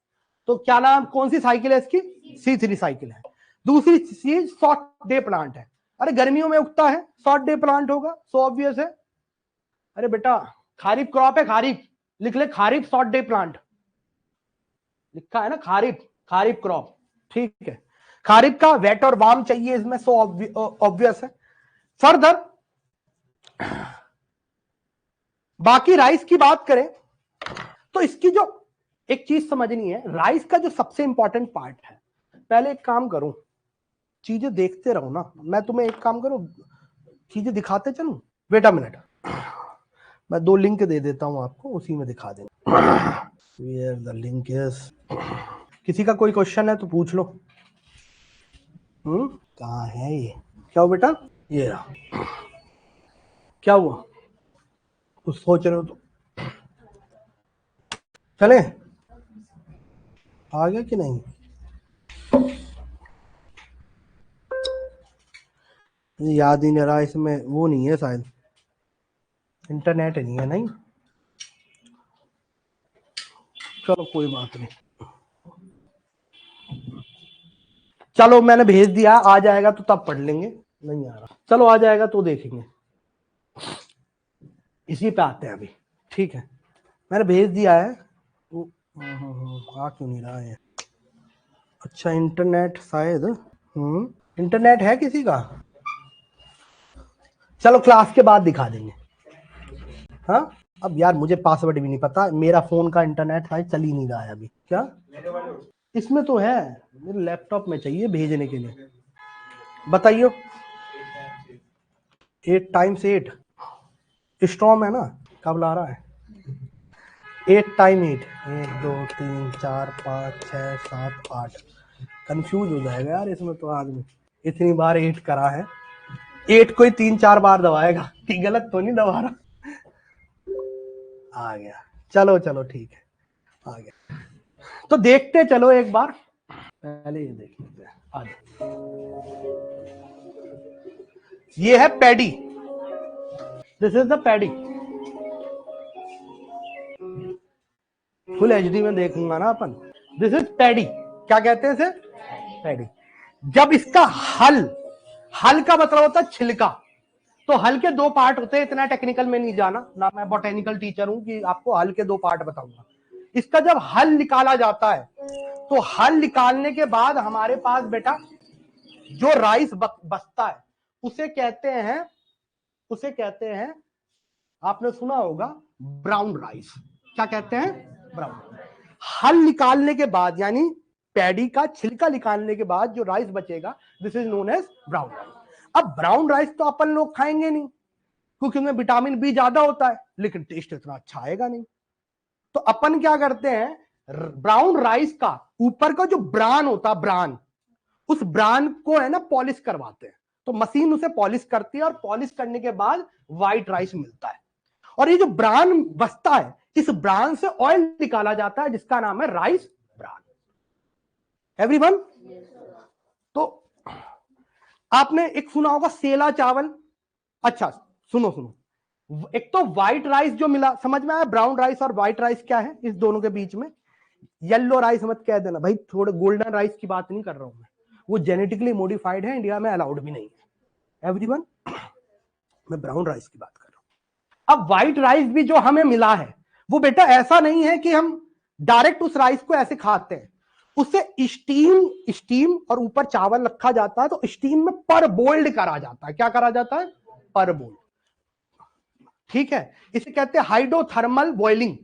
तो क्या नाम, कौन सी साइकिल है इसकी, C3 साइकिल है। दूसरी चीज शॉर्ट डे प्लांट है। अरे गर्मियों में उगता है, शॉर्ट डे प्लांट होगा, सो ऑब्वियस है। अरे बेटा खारिफ क्रॉप है, खारिफ लिख ले, खारिफ शॉर्ट डे प्लांट लिखा है ना, खारिफ, खारिफ क्रॉप, ठीक है। खारिफ का वेट और वार्म चाहिए इसमें, सो ऑब्वियस है। फर्दर बाकी राइस की बात करें तो इसकी जो एक चीज समझनी है, राइस का जो सबसे इंपॉर्टेंट पार्ट है, पहले एक काम करो, चीजें देखते रहो ना, मैं तुम्हें एक काम करूं, चीजें दिखाते चलूं। वेट अ मिनट, मैं 2 लिंक दे देता हूं आपको, उसी में दिखा देंगे। Where the link is? किसी का कोई क्वेश्चन है तो पूछ लो। कहाँ है ये, क्या हुआ बेटा, ये रहा, क्या हुआ, कुछ सोच रहे हो तो चले, आ गया कि नहीं, याद ही नहीं रहा, इसमें वो नहीं है शायद, इंटरनेट नहीं है, नहीं, चलो कोई बात नहीं, चलो मैंने भेज दिया, आ जाएगा तो तब पढ़ लेंगे, नहीं आ रहा, चलो आ जाएगा तो देखेंगे, इसी पे आते हैं अभी, ठीक है। मैंने भेज दिया है, आ क्यों नहीं रहा है, अच्छा इंटरनेट शायद, इंटरनेट है किसी का, चलो क्लास के बाद दिखा देंगे। हाँ अब यार मुझे पासवर्ड भी नहीं पता, मेरा फोन का इंटरनेट शायद चल ही नहीं रहा है अभी, क्या इसमें तो है, मेरे लैपटॉप में चाहिए भेजने के लिए, बताइए। 8 टाइम्स 8 स्ट्रॉम है ना, कब ला रहा है, 8 टाइम 8, 1 2 3 4 5 6 7 8, कंफ्यूज हो जाएगा यार इसमें तो आदमी, इतनी बार 8 करा है, 8 को ही 3-4 बार दबाएगा कि गलत तो नहीं दबा रहा, आ गया, चलो चलो ठीक है, आ गया। तो देखते चलो एक बार, पहले ये देख लेते हैं, आज ये है paddy, this is the paddy, full HD में देखूंगा ना अपन, दिस इज पैडी, क्या कहते हैं इसे, पैडी। जब इसका हल, हल का मतलब होता है छिलका, तो हल के 2 पार्ट होते हैं, इतना टेक्निकल में नहीं जाना ना, मैं बॉटेनिकल टीचर हूं कि आपको हल के 2 पार्ट बताऊंगा। इसका जब हल निकाला जाता है, तो हल निकालने के बाद हमारे पास बेटा जो राइस बचता है उसे कहते हैं, आपने सुना होगा ब्राउन राइस, क्या कहते हैं, ब्राउन। हल निकालने के बाद यानी पैडी का छिलका निकालने के बाद जो राइस बचेगा, this is known as brown rice. अब ब्राउन राइस तो अपन लोग खाएंगे नहीं, क्योंकि उनमें विटामिन बी ज्यादा होता है, लेकिन टेस्ट इतना अच्छा आएगा नहीं, तो अपन क्या करते हैं, ब्राउन राइस का ऊपर का जो ब्रान होता है, ब्रान, उस ब्रान को है ना पॉलिश करवाते हैं, तो मशीन उसे पॉलिश करती है और पॉलिश करने के बाद व्हाइट राइस मिलता है, और ये जो ब्रान बचता है, इस ब्रान से ऑयल निकाला जाता है जिसका नाम है राइस ब्रान। एवरीवन, तो आपने एक सुना होगा सेला चावल, अच्छा सुनो, एक तो व्हाइट राइस जो मिला, समझ में आया, ब्राउन राइस और व्हाइट राइस क्या है इस दोनों के बीच में, येलो राइस मत कह देना भाई, थोड़े गोल्डन राइस की बात नहीं कर रहा हूं मैं, वो जेनेटिकली मॉडिफाइड है, इंडिया में अलाउड भी नहीं है, एवरीवन, मैं ब्राउन राइस की बात कर रहा हूं। अब व्हाइट राइस भी जो हमें मिला है वो बेटा ऐसा नहीं है कि हम डायरेक्ट उस राइस को ऐसे खाते हैं, उसे स्टीम और ऊपर चावल रखा जाता है, तो स्टीम में पर बोल्ड करा जाता है। क्या करा जाता है? पर बोल्ड। ठीक है, इसे कहते हैं हाइड्रोथर्मल बॉइलिंग,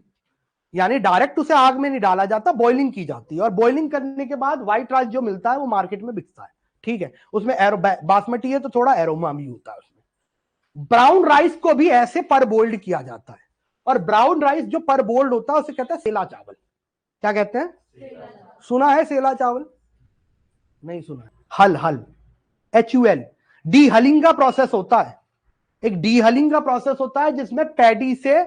यानी डायरेक्ट उसे आग में नहीं डाला जाता, बॉइलिंग की जाती है, और बॉइलिंग करने के बाद व्हाइट राइस जो मिलता है वो मार्केट में बिकता है। ठीक है, उसमें बासमती है तो थोड़ा एरोमा भी होता है उसमें। ब्राउन राइस को भी ऐसे पर बोल्ड किया जाता है, और ब्राउन राइस जो पर बोल्ड होता है उसे कहते हैं सेला चावल। क्या कहते हैं? सुना है सेला चावल? नहीं सुना है। हल HUL, डीहलिंग का प्रोसेस होता है, एक डीहलिंग का प्रोसेस होता है जिसमें पैडी से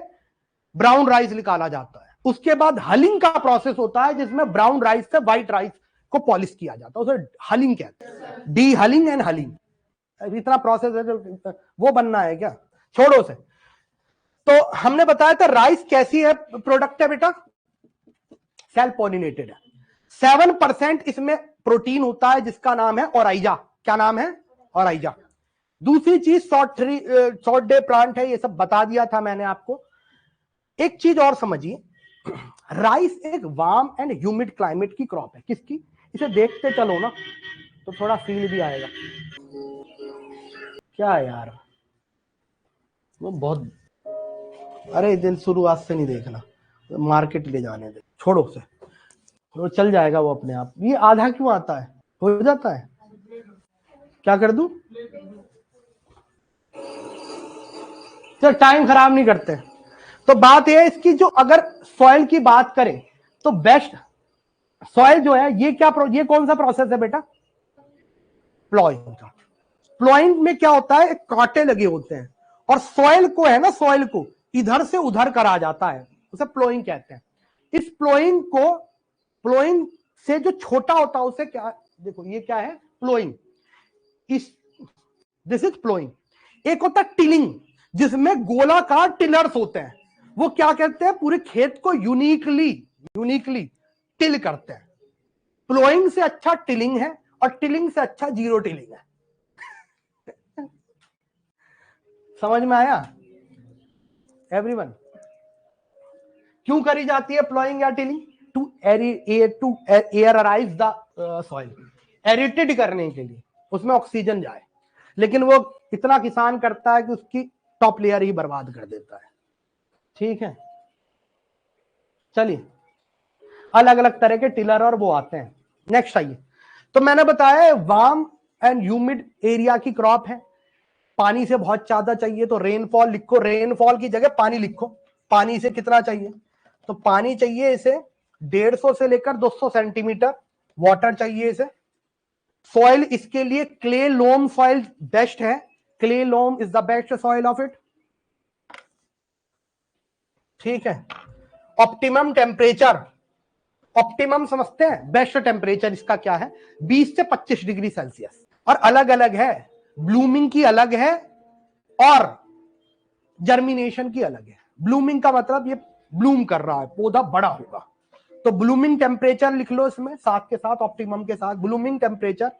ब्राउन राइस निकाला जाता है। उसके बाद हलिंग का प्रोसेस होता है जिसमें ब्राउन राइस से व्हाइट राइस को पॉलिश किया जाता है, उसे हलिंग कहते हैं। डीहलिंग एंड हलिंग, इतना प्रोसेस है जो वो बनना है क्या? छोड़ो से। तो हमने बताया था राइस कैसी है, प्रोडक्ट है बेटा, सेल्फ पॉलिनेटेड है। 7% इसमें प्रोटीन होता है जिसका नाम है ओराइजा। क्या नाम है? ओराइजा। दूसरी चीज शॉर्ट डे प्लांट है, ये सब बता दिया था मैंने आपको। एक चीज और समझिए, राइस एक वार्म एंड ह्यूमिड क्लाइमेट की क्रॉप है। किसकी? इसे देखते चलो ना तो थोड़ा फील भी आएगा। क्या है यार, वो बहुत, अरे दिन शुरुआत से नहीं देखना, मार्केट ले जाने दे, छोड़ो से, वो चल जाएगा वो अपने आप। ये आधा क्यों आता है? हो जाता है, क्या कर दूं? तो टाइम खराब नहीं करते। तो बात यह है इसकी, जो अगर सॉइल की बात करें तो बेस्ट सॉइल जो है, ये कौन सा प्रोसेस है बेटा? प्लॉइंग का। प्लॉइंग में क्या होता है, कांटे लगे होते हैं और सॉइल को है ना, सॉइल को इधर से उधर करा जाता है, उसे प्लॉइंग कहते हैं। इस प्लॉइंग से जो छोटा होता है उसे क्या, देखो ये क्या है? प्लॉइंग। This is ploughing. एक होता है टिलिंग, जिसमें गोलाकार टिलर्स होते हैं, वो क्या कहते हैं, पूरे खेत को यूनिकली टिल करते हैं। प्लॉइंग से अच्छा टिलिंग है, और टिलिंग से अच्छा जीरो टिलिंग है। समझ में आया एवरीवन? क्यों करी जाती है प्लॉइंग या टिलिंग? टू एयराइज द सॉइल, एरिटेड करने के लिए, उसमें ऑक्सीजन जाए। लेकिन वो इतना किसान करता है कि उसकी टॉप लेयर ही बर्बाद कर देता है। ठीक है, चलिए, अलग अलग तरह के टिलर और वो आते हैं। नेक्स्ट आइए। तो मैंने बताया वार्म एंड ह्यूमिड एरिया की क्रॉप है। पानी से बहुत ज्यादा चाहिए तो रेनफॉल लिखो, रेनफॉल की जगह पानी लिखो। पानी से कितना चाहिए? तो पानी चाहिए इसे 150 से लेकर 200 सेंटीमीटर वाटर चाहिए इसे। सॉइल इसके लिए क्ले लोम सॉइल बेस्ट है, clay loam is the best soil of it. ठीक है, ऑप्टिमम टेम्परेचर, ऑप्टिमम समझते हैं, बेस्ट टेम्परेचर इसका क्या है? 20 से 25 डिग्री सेल्सियस। और अलग अलग है, ब्लूमिंग की अलग है और जर्मिनेशन की अलग है। ब्लूमिंग का मतलब ये ब्लूम कर रहा है, पौधा बड़ा होगा, तो ब्लूमिंग टेम्परेचर लिख लो इसमें साथ के साथ, ऑप्टिमम के साथ। ब्लूमिंग टेम्परेचर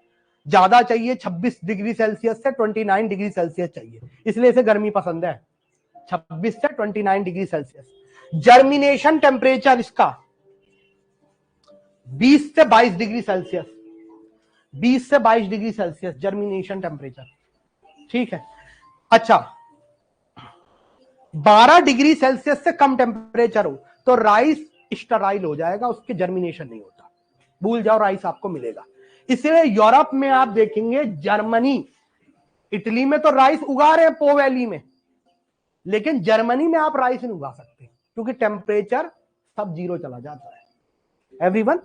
ज्यादा चाहिए, 26 डिग्री सेल्सियस से 29 डिग्री सेल्सियस चाहिए, इसलिए इसे गर्मी पसंद है, 26 से 29 डिग्री सेल्सियस। जर्मिनेशन टेम्परेचर इसका 20 से 22 डिग्री सेल्सियस, 20 से 22 डिग्री सेल्सियस जर्मिनेशन टेम्परेचर। ठीक है, अच्छा 12 डिग्री सेल्सियस से कम टेम्परेचर हो तो राइस स्टराइल हो जाएगा, उसके जर्मिनेशन नहीं होता, भूल जाओ राइस आपको मिलेगा। इसलिए यूरोप में आप देखेंगे, जर्मनी, इटली में तो राइस उगा रहे हैं पो वैली में, लेकिन जर्मनी में आप राइस नहीं उगा सकते क्योंकि टेम्परेचर सब जीरो चला जाता है एवरीवन।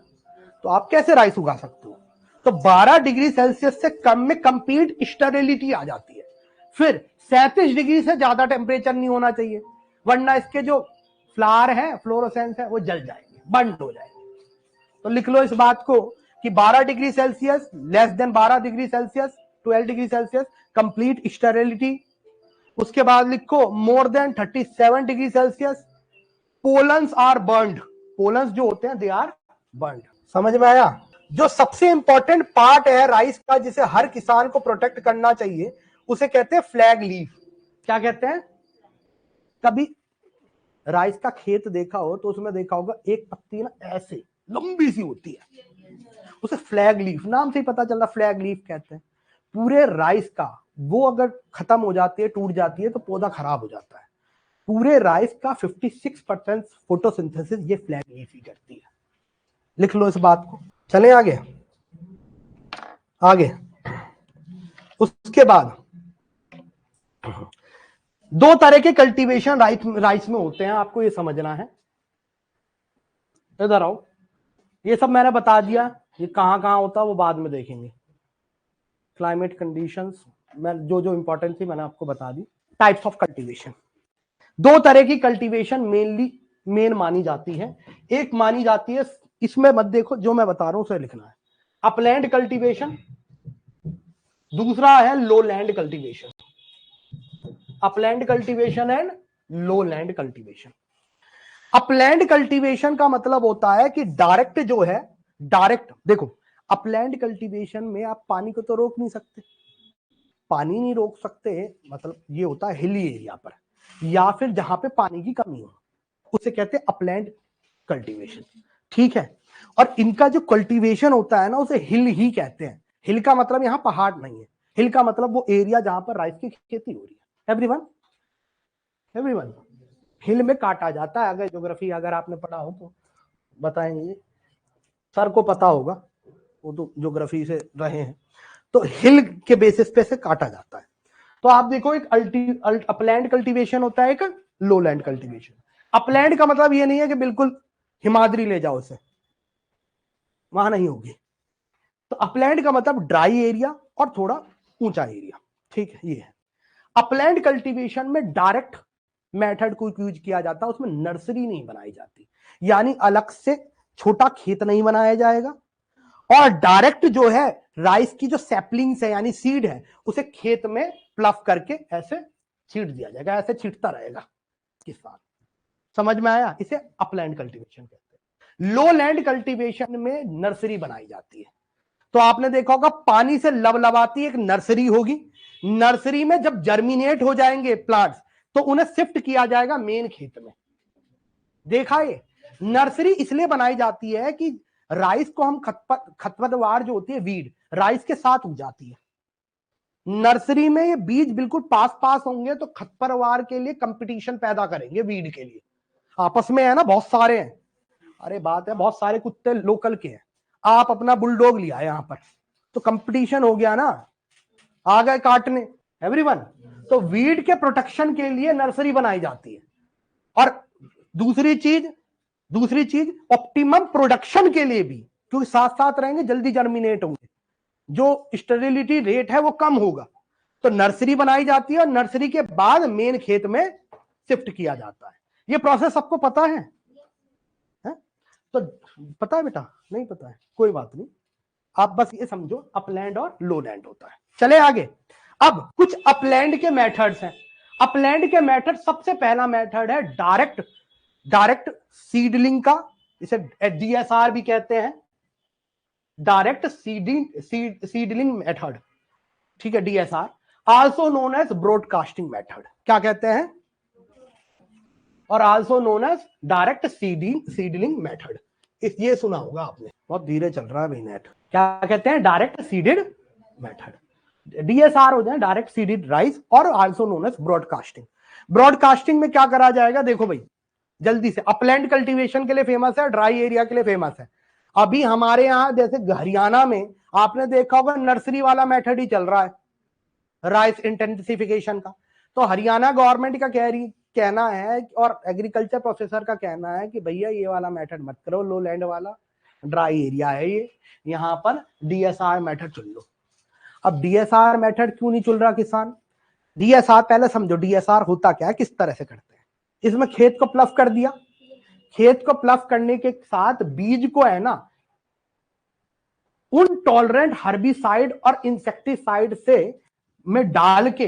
तो आप कैसे राइस उगा सकते हो? तो 12 डिग्री सेल्सियस से कम में कंप्लीट स्टेरिलिटी आ जाती है। फिर 37 डिग्री से ज्यादा टेम्परेचर नहीं होना चाहिए, वरना इसके जो फ्लावर है, फ्लोरोसेंस है, वो जल जाएंगे, बंद हो जाएंगे। तो लिख लो इस बात को कि 12 degree Celsius, less than 12 degree Celsius, 12 degree Celsius complete sterility. उसके बाद लिखो more than 37 degree Celsius pollens are burned, pollens जो होते हैं दे आर बर्न्ड। समझ में आया? जो सबसे इंपॉर्टेंट पार्ट है राइस का, जिसे हर किसान को प्रोटेक्ट करना चाहिए, उसे कहते हैं फ्लैग लीफ। क्या कहते हैं? कभी राइस का खेत देखा हो तो उसमें देखा होगा एक पत्ती ना ऐसे लंबी सी होती है, उसे फ्लैग लीफ, नाम से ही पता चल रहा, फ्लैग लीफ कहते हैं। पूरे राइस का वो अगर खत्म हो जाती है, टूट जाती है, तो पौधा खराब हो जाता है। पूरे राइस का 56% फोटोसिंथेसिस ये फ्लैग लीफ ही करती है। लिख लो इस बात को। चले आगे आगे। उसके बाद दो तरह के कल्टीवेशन राइस में होते हैं, आपको ये समझना है। इधर आओ, ये सब मैंने बता दिया, ये कहां कहां होता है वो बाद में देखेंगे। क्लाइमेट कंडीशंस मैं जो जो इंपॉर्टेंट थी मैंने आपको बता दी। टाइप्स ऑफ कल्टीवेशन, दो तरह की कल्टीवेशन मेन मानी जाती है। एक मानी जाती है, इसमें मत देखो, जो मैं बता रहा हूं उसे लिखना है, अपलैंड कल्टीवेशन। दूसरा है लो land cultivation. Upland cultivation and low land cultivation. Upland cultivation का मतलब होता है कि डायरेक्ट जो है, डायरेक्ट देखो, अपलैंड कल्टीवेशन में आप पानी को तो रोक नहीं सकते, पानी नहीं रोक सकते, मतलब ये होता है हिली एरिया पर या फिर जहां पे पानी की कमी हो, उसे कहते हैं अपलैंड कल्टीवेशन। ठीक है, और इनका जो कल्टीवेशन होता है ना उसे हिल ही कहते हैं। हिल का मतलब यहां पहाड़ नहीं है, हिल का मतलब वो एरिया जहां पर राइस की खेती हो रही है। एवरीवन हिल में काटा जाता है। अगर ज्योग्राफी अगर आपने पढ़ा हो तो बताएंगे, सर को पता होगा, वो तो ज्योग्राफी से रहे हैं। तो हिल के बेसिस पे से काटा जाता है। तो आप देखो, एक अपलैंड कल्टीवेशन होता है, एक लो लैंड कल्टीवेशन। अपलैंड का मतलब ये नहीं है कि बिल्कुल हिमाद्री ले जाओ उसे, वहां नहीं होगी। तो अपलैंड का मतलब ड्राई एरिया और थोड़ा ऊंचा एरिया। ठीक है, ये है अपलैंड कल्टीवेशन में डायरेक्ट मेथड को यूज किया जाता है, उसमें नर्सरी नहीं बनाई जाती, यानी अलग से छोटा खेत नहीं बनाया जाएगा, और डायरेक्ट जो है राइस की जो सैपलिंग्स है यानी सीड है उसे खेत में प्लफ करके ऐसे छीट दिया जाएगा, ऐसे छीटता रहेगा किसान। समझ में आया? इसे अपलैंड कल्टीवेशन कहते हैं। लो लैंड कल्टीवेशन में नर्सरी बनाई जाती है। तो आपने देखा होगा पानी से लबलबाती एक नर्सरी होगी, नर्सरी में जब जर्मिनेट हो जाएंगे प्लांट्स तो उन्हें शिफ्ट किया जाएगा मेन खेत में। देखा, ये नर्सरी इसलिए बनाई जाती है कि राइस को हम खरपतवार जो होती है वीड राइस के साथ उग जाती है। नर्सरी में ये बीज बिल्कुल पास पास होंगे तो खरपतवार के लिए कंपटीशन पैदा करेंगे, वीड के लिए आपस में, है ना, बहुत सारे हैं। अरे बात है, बहुत सारे कुत्ते लोकल के हैं, आप अपना बुलडॉग लिया यहां पर तो कंपटीशन हो गया ना, आ गए काटने एवरीवन। तो वीड के प्रोटेक्शन के लिए नर्सरी बनाई जाती है। और दूसरी चीज ऑप्टिमम प्रोडक्शन के लिए भी, क्योंकि साथ साथ रहेंगे जल्दी जर्मिनेट होंगे, जो स्टेरिलिटी रेट है वो कम होगा, तो नर्सरी बनाई जाती है और नर्सरी के बाद मेन खेत में शिफ्ट किया जाता है। ये प्रोसेस सबको पता है? तो पता है बेटा? नहीं पता है, कोई बात नहीं, आप बस ये समझो अपलैंड और लो लैंड होता है। चले आगे। अब कुछ अपलैंड के मेथड्स हैं। अपलैंड के मेथड, सबसे पहला मेथड है डायरेक्ट सीडलिंग का, इसे डीएसआर भी कहते हैं, डायरेक्ट सीडलिंग मेथड। ठीक है, DSR also known as broadcasting method. क्या कहते हैं? और also known as direct seedling method. ये सुना होगा आपने, बहुत धीरे चल रहा है भाई नेट। क्या कहते हैं? डायरेक्ट सीडेड मेथड, डीएसआर हो जाए, डायरेक्ट सीडेड राइस, और also known as broadcasting. Broadcasting में क्या करा जाएगा? देखो भाई जल्दी से, अपलैंड कल्टीवेशन के लिए फेमस है, ड्राई एरिया के लिए फेमस है। अभी हमारे यहां जैसे हरियाणा में आपने देखा होगा नर्सरी वाला मेथड ही चल रहा है राइस इंटेंसिफिकेशन का। तो हरियाणा गवर्नमेंट का कहना है और एग्रीकल्चर प्रोफेसर का कहना है कि भैया ये वाला मेथड मत करो, लो लैंड वाला, ड्राई एरिया है ये, यहां पर डीएसआर मेथड चुन लो। अब डीएसआर मेथड क्यों नहीं चुन रहा किसान? डीएसआर पहले समझो, डीएसआर होता क्या है, किस तरह से करते हैं। इसमें खेत को प्लफ कर दिया, खेत को प्लफ करने के साथ बीज को है ना उन टॉलरेंट हर्बिसाइड और इंसेक्टिसाइड से में डाल के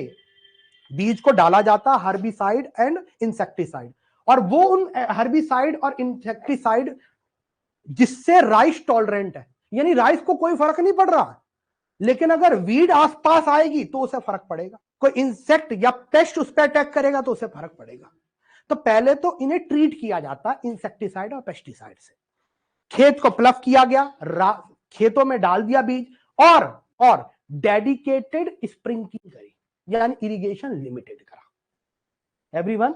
बीज को डाला जाता, हर्बिसाइड एंड इंसेक्टिसाइड, और वो उन हर्बिसाइड और इंसेक्टिसाइड जिससे राइस टॉलरेंट है, यानी राइस को कोई फर्क नहीं पड़ रहा, लेकिन अगर वीड आसपास आएगी तो उसे फर्क पड़ेगा। कोई इंसेक्ट या पेस्ट उस पर अटैक करेगा तो उसे फर्क पड़ेगा। तो पहले तो इन्हें ट्रीट किया जाता है इंसेक्टिसाइड और पेस्टिसाइड से। खेत को प्लफ किया गया, खेतों में डाल दिया बीज, और डेडिकेटेड स्प्रिंकलिंग करी, यानी इरिगेशन लिमिटेड करा एवरीवन,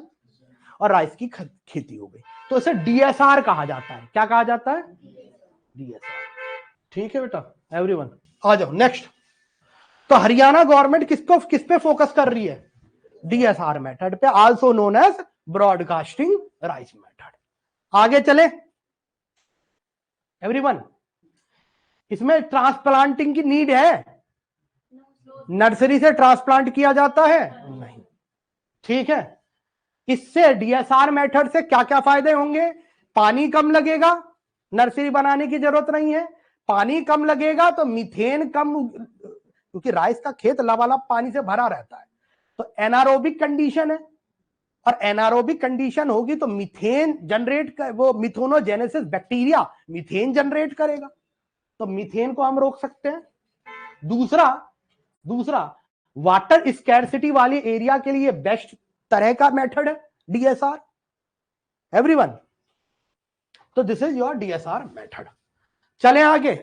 और राइस की खेती हो गई। तो इसे डीएसआर कहा जाता है। क्या कहा जाता है? डीएसआर। ठीक है बेटा एवरीवन, आ जाओ नेक्स्ट। तो हरियाणा गवर्नमेंट किस पे फोकस कर रही है? डीएसआर मेथड पे, also known as broadcasting rice method. आगे चले एवरीवन, इसमें ट्रांसप्लांटिंग की नीड है? नर्सरी से ट्रांसप्लांट किया जाता है? नहीं। ठीक है, इससे डीएसआर मेथड से क्या क्या फायदे होंगे? पानी कम लगेगा, नर्सरी बनाने की जरूरत नहीं है। पानी कम लगेगा तो मीथेन कम, क्योंकि राइस का खेत लबालब पानी से भरा रहता है, तो एनारोबिक कंडीशन है, और एनारोबिक कंडीशन होगी तो मीथेन जनरेट कर, वो मिथेनोजेनेसिस बैक्टीरिया मीथेन जनरेट करेगा, तो मीथेन को हम रोक सकते हैं। दूसरा वाटर स्कैरसिटी वाले एरिया के लिए बेस्ट तरह का मेथड है डीएसआर एवरीवन। तो this is your DSR method. चले आगे।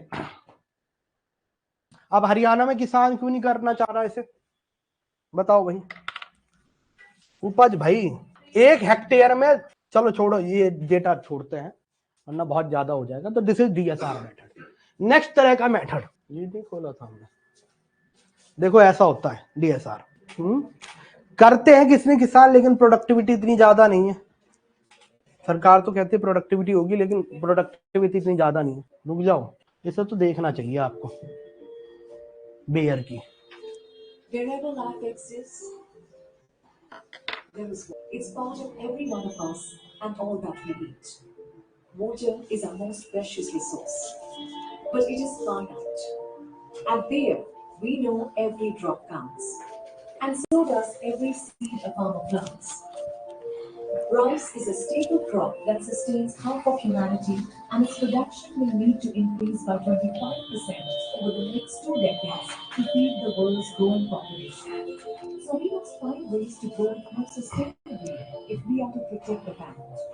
अब हरियाणा में किसान क्यों नहीं करना चाह रहा इसे, बताओ भाई। उपज भाई 1 हेक्टेयर में, चलो छोड़ो ये डेटा छोड़ते हैं वरना बहुत ज्यादा हो जाएगा। तो this is DSR method. Next तरह का मेथड, ये नहीं खोला था हमने, देखो ऐसा होता है डीएसआर। करते हैं किसने किसान, लेकिन प्रोडक्टिविटी इतनी ज्यादा नहीं है। सरकार तो कहती है प्रोडक्टिविटी होगी, लेकिन प्रोडक्टिविटी इतनी ज्यादा नहीं है। रुक जाओ, इसे तो देखना चाहिए आपको बेयर की। Wherever life exists, there is water. It's part of every one of us and all that we eat. Water is our most precious resource, but it is finite. And there, we know every drop counts. And so does every seed a farmer plants. Rice is a staple crop that sustains half of humanity, and its production will need to increase by 25% over the next 2 decades to feed the world's growing population. So we must find ways to grow it more sustainably if we are to protect the planet.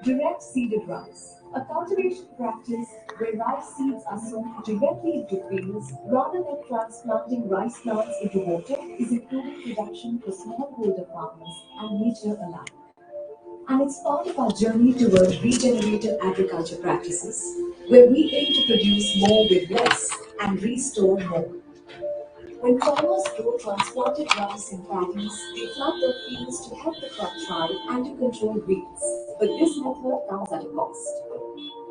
Direct seeded rice, a cultivation practice where rice seeds are sown directly into fields rather than transplanting rice plants into water, is improving production for smallholder farmers and nature alike. And it's part of our journey toward regenerative agriculture practices, where we aim to produce more with less and restore more. When farmers grow transplanted rice in paddies, they flood their fields to help the crop thrive and to control weeds. But this method comes at a cost.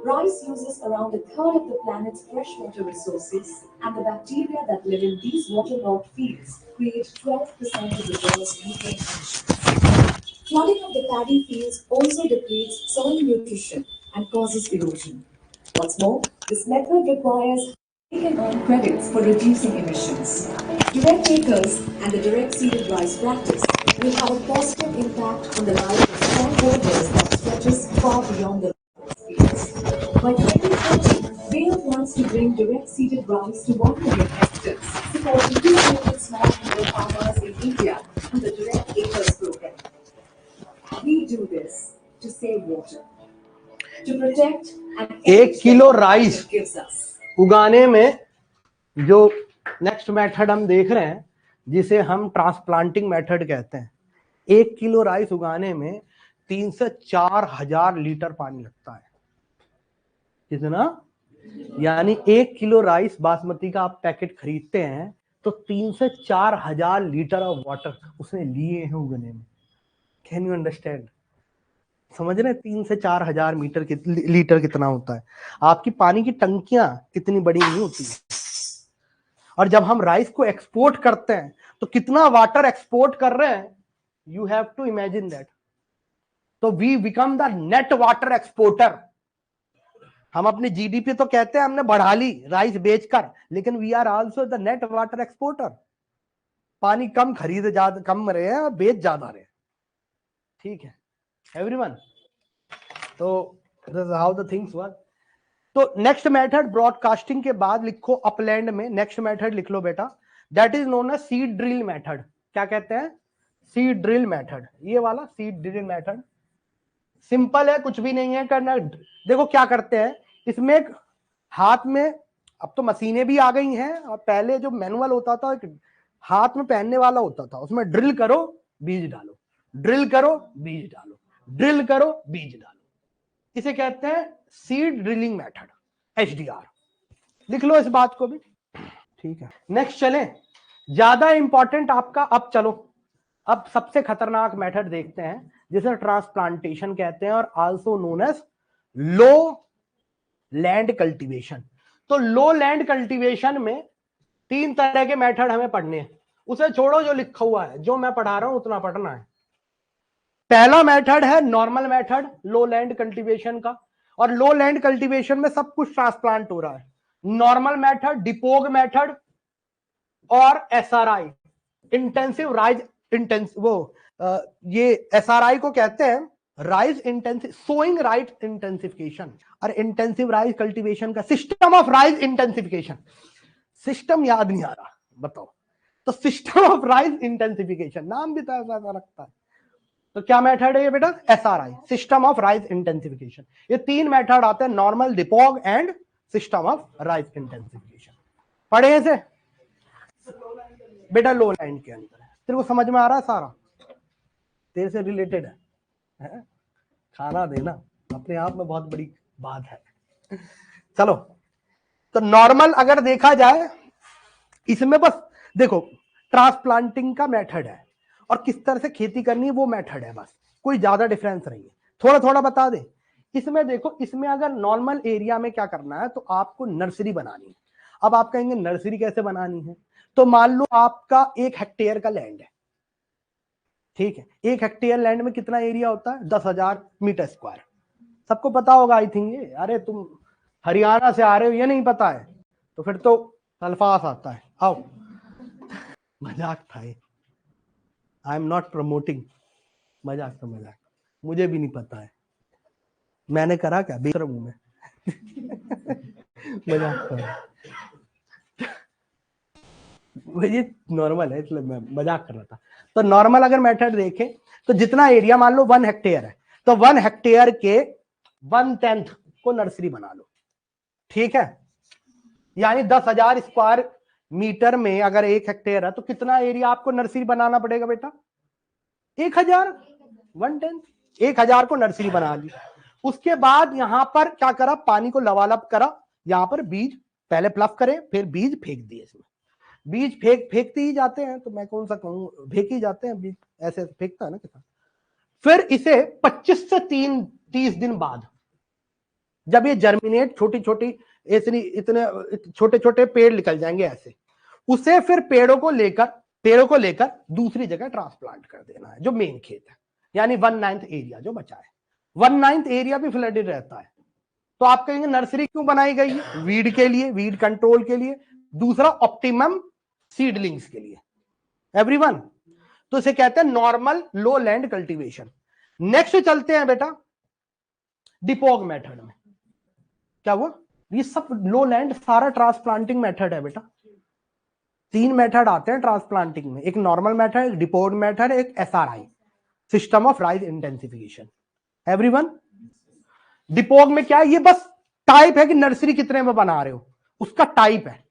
Rice uses around a third of the planet's freshwater resources, and the bacteria that live in these waterlogged fields create 12% of the world's methane emissions. Flooding of the paddy fields also depletes soil nutrition and causes erosion. What's more, this method requires they can earn credits for reducing emissions. Direct acres and the direct seeded rice practice will have a positive impact on the life of smallholders that stretches far beyond the fields. By 2030, Bayer plans to bring direct seeded rice to 1 million hectares, supporting 2 million smallholder farmers in India through the Direct Acres program. We do this to save water, to protect and 1 kilo rice gives us. उगाने में जो next method हम देख रहे हैं, जिसे हम transplanting method कहते हैं, 1 किलो राइस उगाने में 3 से 4 हजार लीटर पानी लगता है। कितना? यानी 1 किलो राइस बासमती का आप पैकेट खरीदते हैं तो 3 से 4 हजार लीटर ऑफ वाटर उसने लिए हैं उगने में। Can you understand? समझ रहे हैं 3 से 4 हजार लीटर कितना होता है? आपकी पानी की टंकियां इतनी बड़ी नहीं होती है। और जब हम राइस को एक्सपोर्ट करते हैं तो कितना वाटर एक्सपोर्ट कर रहे हैं, you have to imagine that. तो we become the net water exporter. हम अपनी जीडीपी तो कहते हैं हमने बढ़ा ली राइस बेचकर, लेकिन we are also the net water exporter. पानी कम खरीदे ज्यादा कम रहे हैं और बेच ज्यादा रहे। ठीक है एवरीवन, तो this is how the things work. तो नेक्स्ट मेथड ब्रॉडकास्टिंग के बाद लिखो अपलैंड में, नेक्स्ट मेथड लिख लो बेटा, that is known as seed drill method. क्या कहते हैं, सीड ड्रिल मेथड। ये वाला सीड ड्रिल मेथड सिंपल है, कुछ भी नहीं है करना। देखो क्या करते हैं इसमें, एक हाथ में, अब तो मशीनें भी आ गई हैं, और पहले जो मैनुअल होता था हाथ में पहनने वाला होता था, उसमें ड्रिल करो बीज डालो, ड्रिल करो बीज डालो, ड्रिल करो बीज डालो। इसे कहते हैं सीड ड्रिलिंग मेथड, HDR। लिख लो इस बात को भी, ठीक है। नेक्स्ट चले, ज्यादा इंपॉर्टेंट आपका, अब चलो अब सबसे खतरनाक मेथड देखते हैं जिसे ट्रांसप्लांटेशन कहते हैं, और also known as low land cultivation. तो लो लैंड कल्टीवेशन में 3 तरह के मेथड हमें पढ़ने हैं, उसे छोड़ो जो लिखा हुआ है, जो मैं पढ़ा रहा हूं उतना पढ़ना है। पहला मेथड है नॉर्मल मेथड लो लैंड कल्टीवेशन का, और लो लैंड कल्टीवेशन में सब कुछ ट्रांसप्लांट हो रहा है। नॉर्मल मेथड, डिपोग मेथड और SRI, इंटेंसिव राइज ये SRI को कहते हैं rice intensive sowing right intensification, और इंटेंसिव राइज कल्टीवेशन का system of rice intensification. System याद नहीं आ रहा, बताओ, तो सिस्टम ऑफ राइज इंटेंसिफिकेशन नाम भी तो ऐसा रखता है। तो क्या मेथड है ये बेटा, SRI, system of rice intensification. ये 3 मेथड आते हैं, normal, dapog and system of rice intensification. पढ़े इसे बेटा, लो लैंड के अंदर है। तेरे को समझ में आ रहा है सारा, तेरे से रिलेटेड है? खाना देना अपने आप में बहुत बड़ी बात है। चलो, तो नॉर्मल अगर देखा जाए, इसमें बस देखो ट्रांसप्लांटिंग का मेथड है और किस तरह से खेती करनी है वो मेथड है, बस कोई ज्यादा डिफरेंस नहीं है। थोड़ा थोड़ा बता दे। इसमें देखो, इसमें अगर नॉर्मल एरिया में क्या करना है, तो आपको नर्सरी बनानी है। अब आप कहेंगे नर्सरी कैसे बनानी है, तो मान लो आपका 1 हेक्टेयर का लैंड है, ठीक है। 1 हेक्टेयर लैंड में कितना एरिया होता है, 10,000 मीटर स्क्वायर। सबको पता होगा आई थिंक ये। अरे तुम हरियाणा से आ रहे हो, ये नहीं पता है तो फिर तो अल्फाज आता है। आओ, मजाक था ये, आई एम नॉट प्रमोटिंग, मजाक तो मजाक, मुझे भी नहीं पता है, मैंने करा क्या बेशरम हूं मैं। मजाक था, ये नॉर्मल है इसलिए मैं मजाक कर रहा था। तो नॉर्मल अगर मेथड देखें तो जितना एरिया, मान लो 1 हेक्टेयर है, तो 1 हेक्टेयर के 1/10 को नर्सरी बना लो, ठीक है। यानी 10,000 स्क्वायर मीटर में अगर 1 हेक्टेयर है तो कितना एरिया आपको नर्सरी बनाना पड़ेगा बेटा, 1,000, 1/10, 1,000 को नर्सरी बना ली। उसके बाद यहां पर क्या करा, पानी को लबालब करा, यहां पर बीज पहले प्लफ करें, फिर बीज फेंक दिए। इसमें बीज फेंकते ही जाते हैं, तो मैं कौन सा कहूं, फेंक ही जाते हैं बीज, ऐसे फेंकता है ना किसान। फिर इसे 25 से 30 दिन बाद जब ये जर्मिनेट, छोटी छोटी इतने छोटे छोटे पेड़ निकल जाएंगे ऐसे, उसे फिर पेड़ों को लेकर दूसरी जगह ट्रांसप्लांट कर देना है, जो मेन खेत है। यानी 1/9 एरिया जो बचा है, 1/9 एरिया भी फ्लडेड रहता है। तो आप कहेंगे नर्सरी क्यों बनाई गई है, वीड के लिए, वीड कंट्रोल के लिए, दूसरा ऑप्टिमम सीडलिंग्स के लिए। एवरीवन, तो इसे कहते हैं नॉर्मल लो लैंड कल्टीवेशन। नेक्स्ट चलते हैं बेटा डिपोग मेथड में। क्या हुआ, ये सब लो लैंड सारा ट्रांसप्लांटिंग मेथड है बेटा। 3 मेथड आते हैं ट्रांसप्लांटिंग में, एक नॉर्मल मेथड, एक डिपोग मेथड, एक SRI, system of rice intensification. Everyone, dapog में क्या है, ये बस टाइप है कि नर्सरी कितने में बना रहे हो, उसका टाइप है।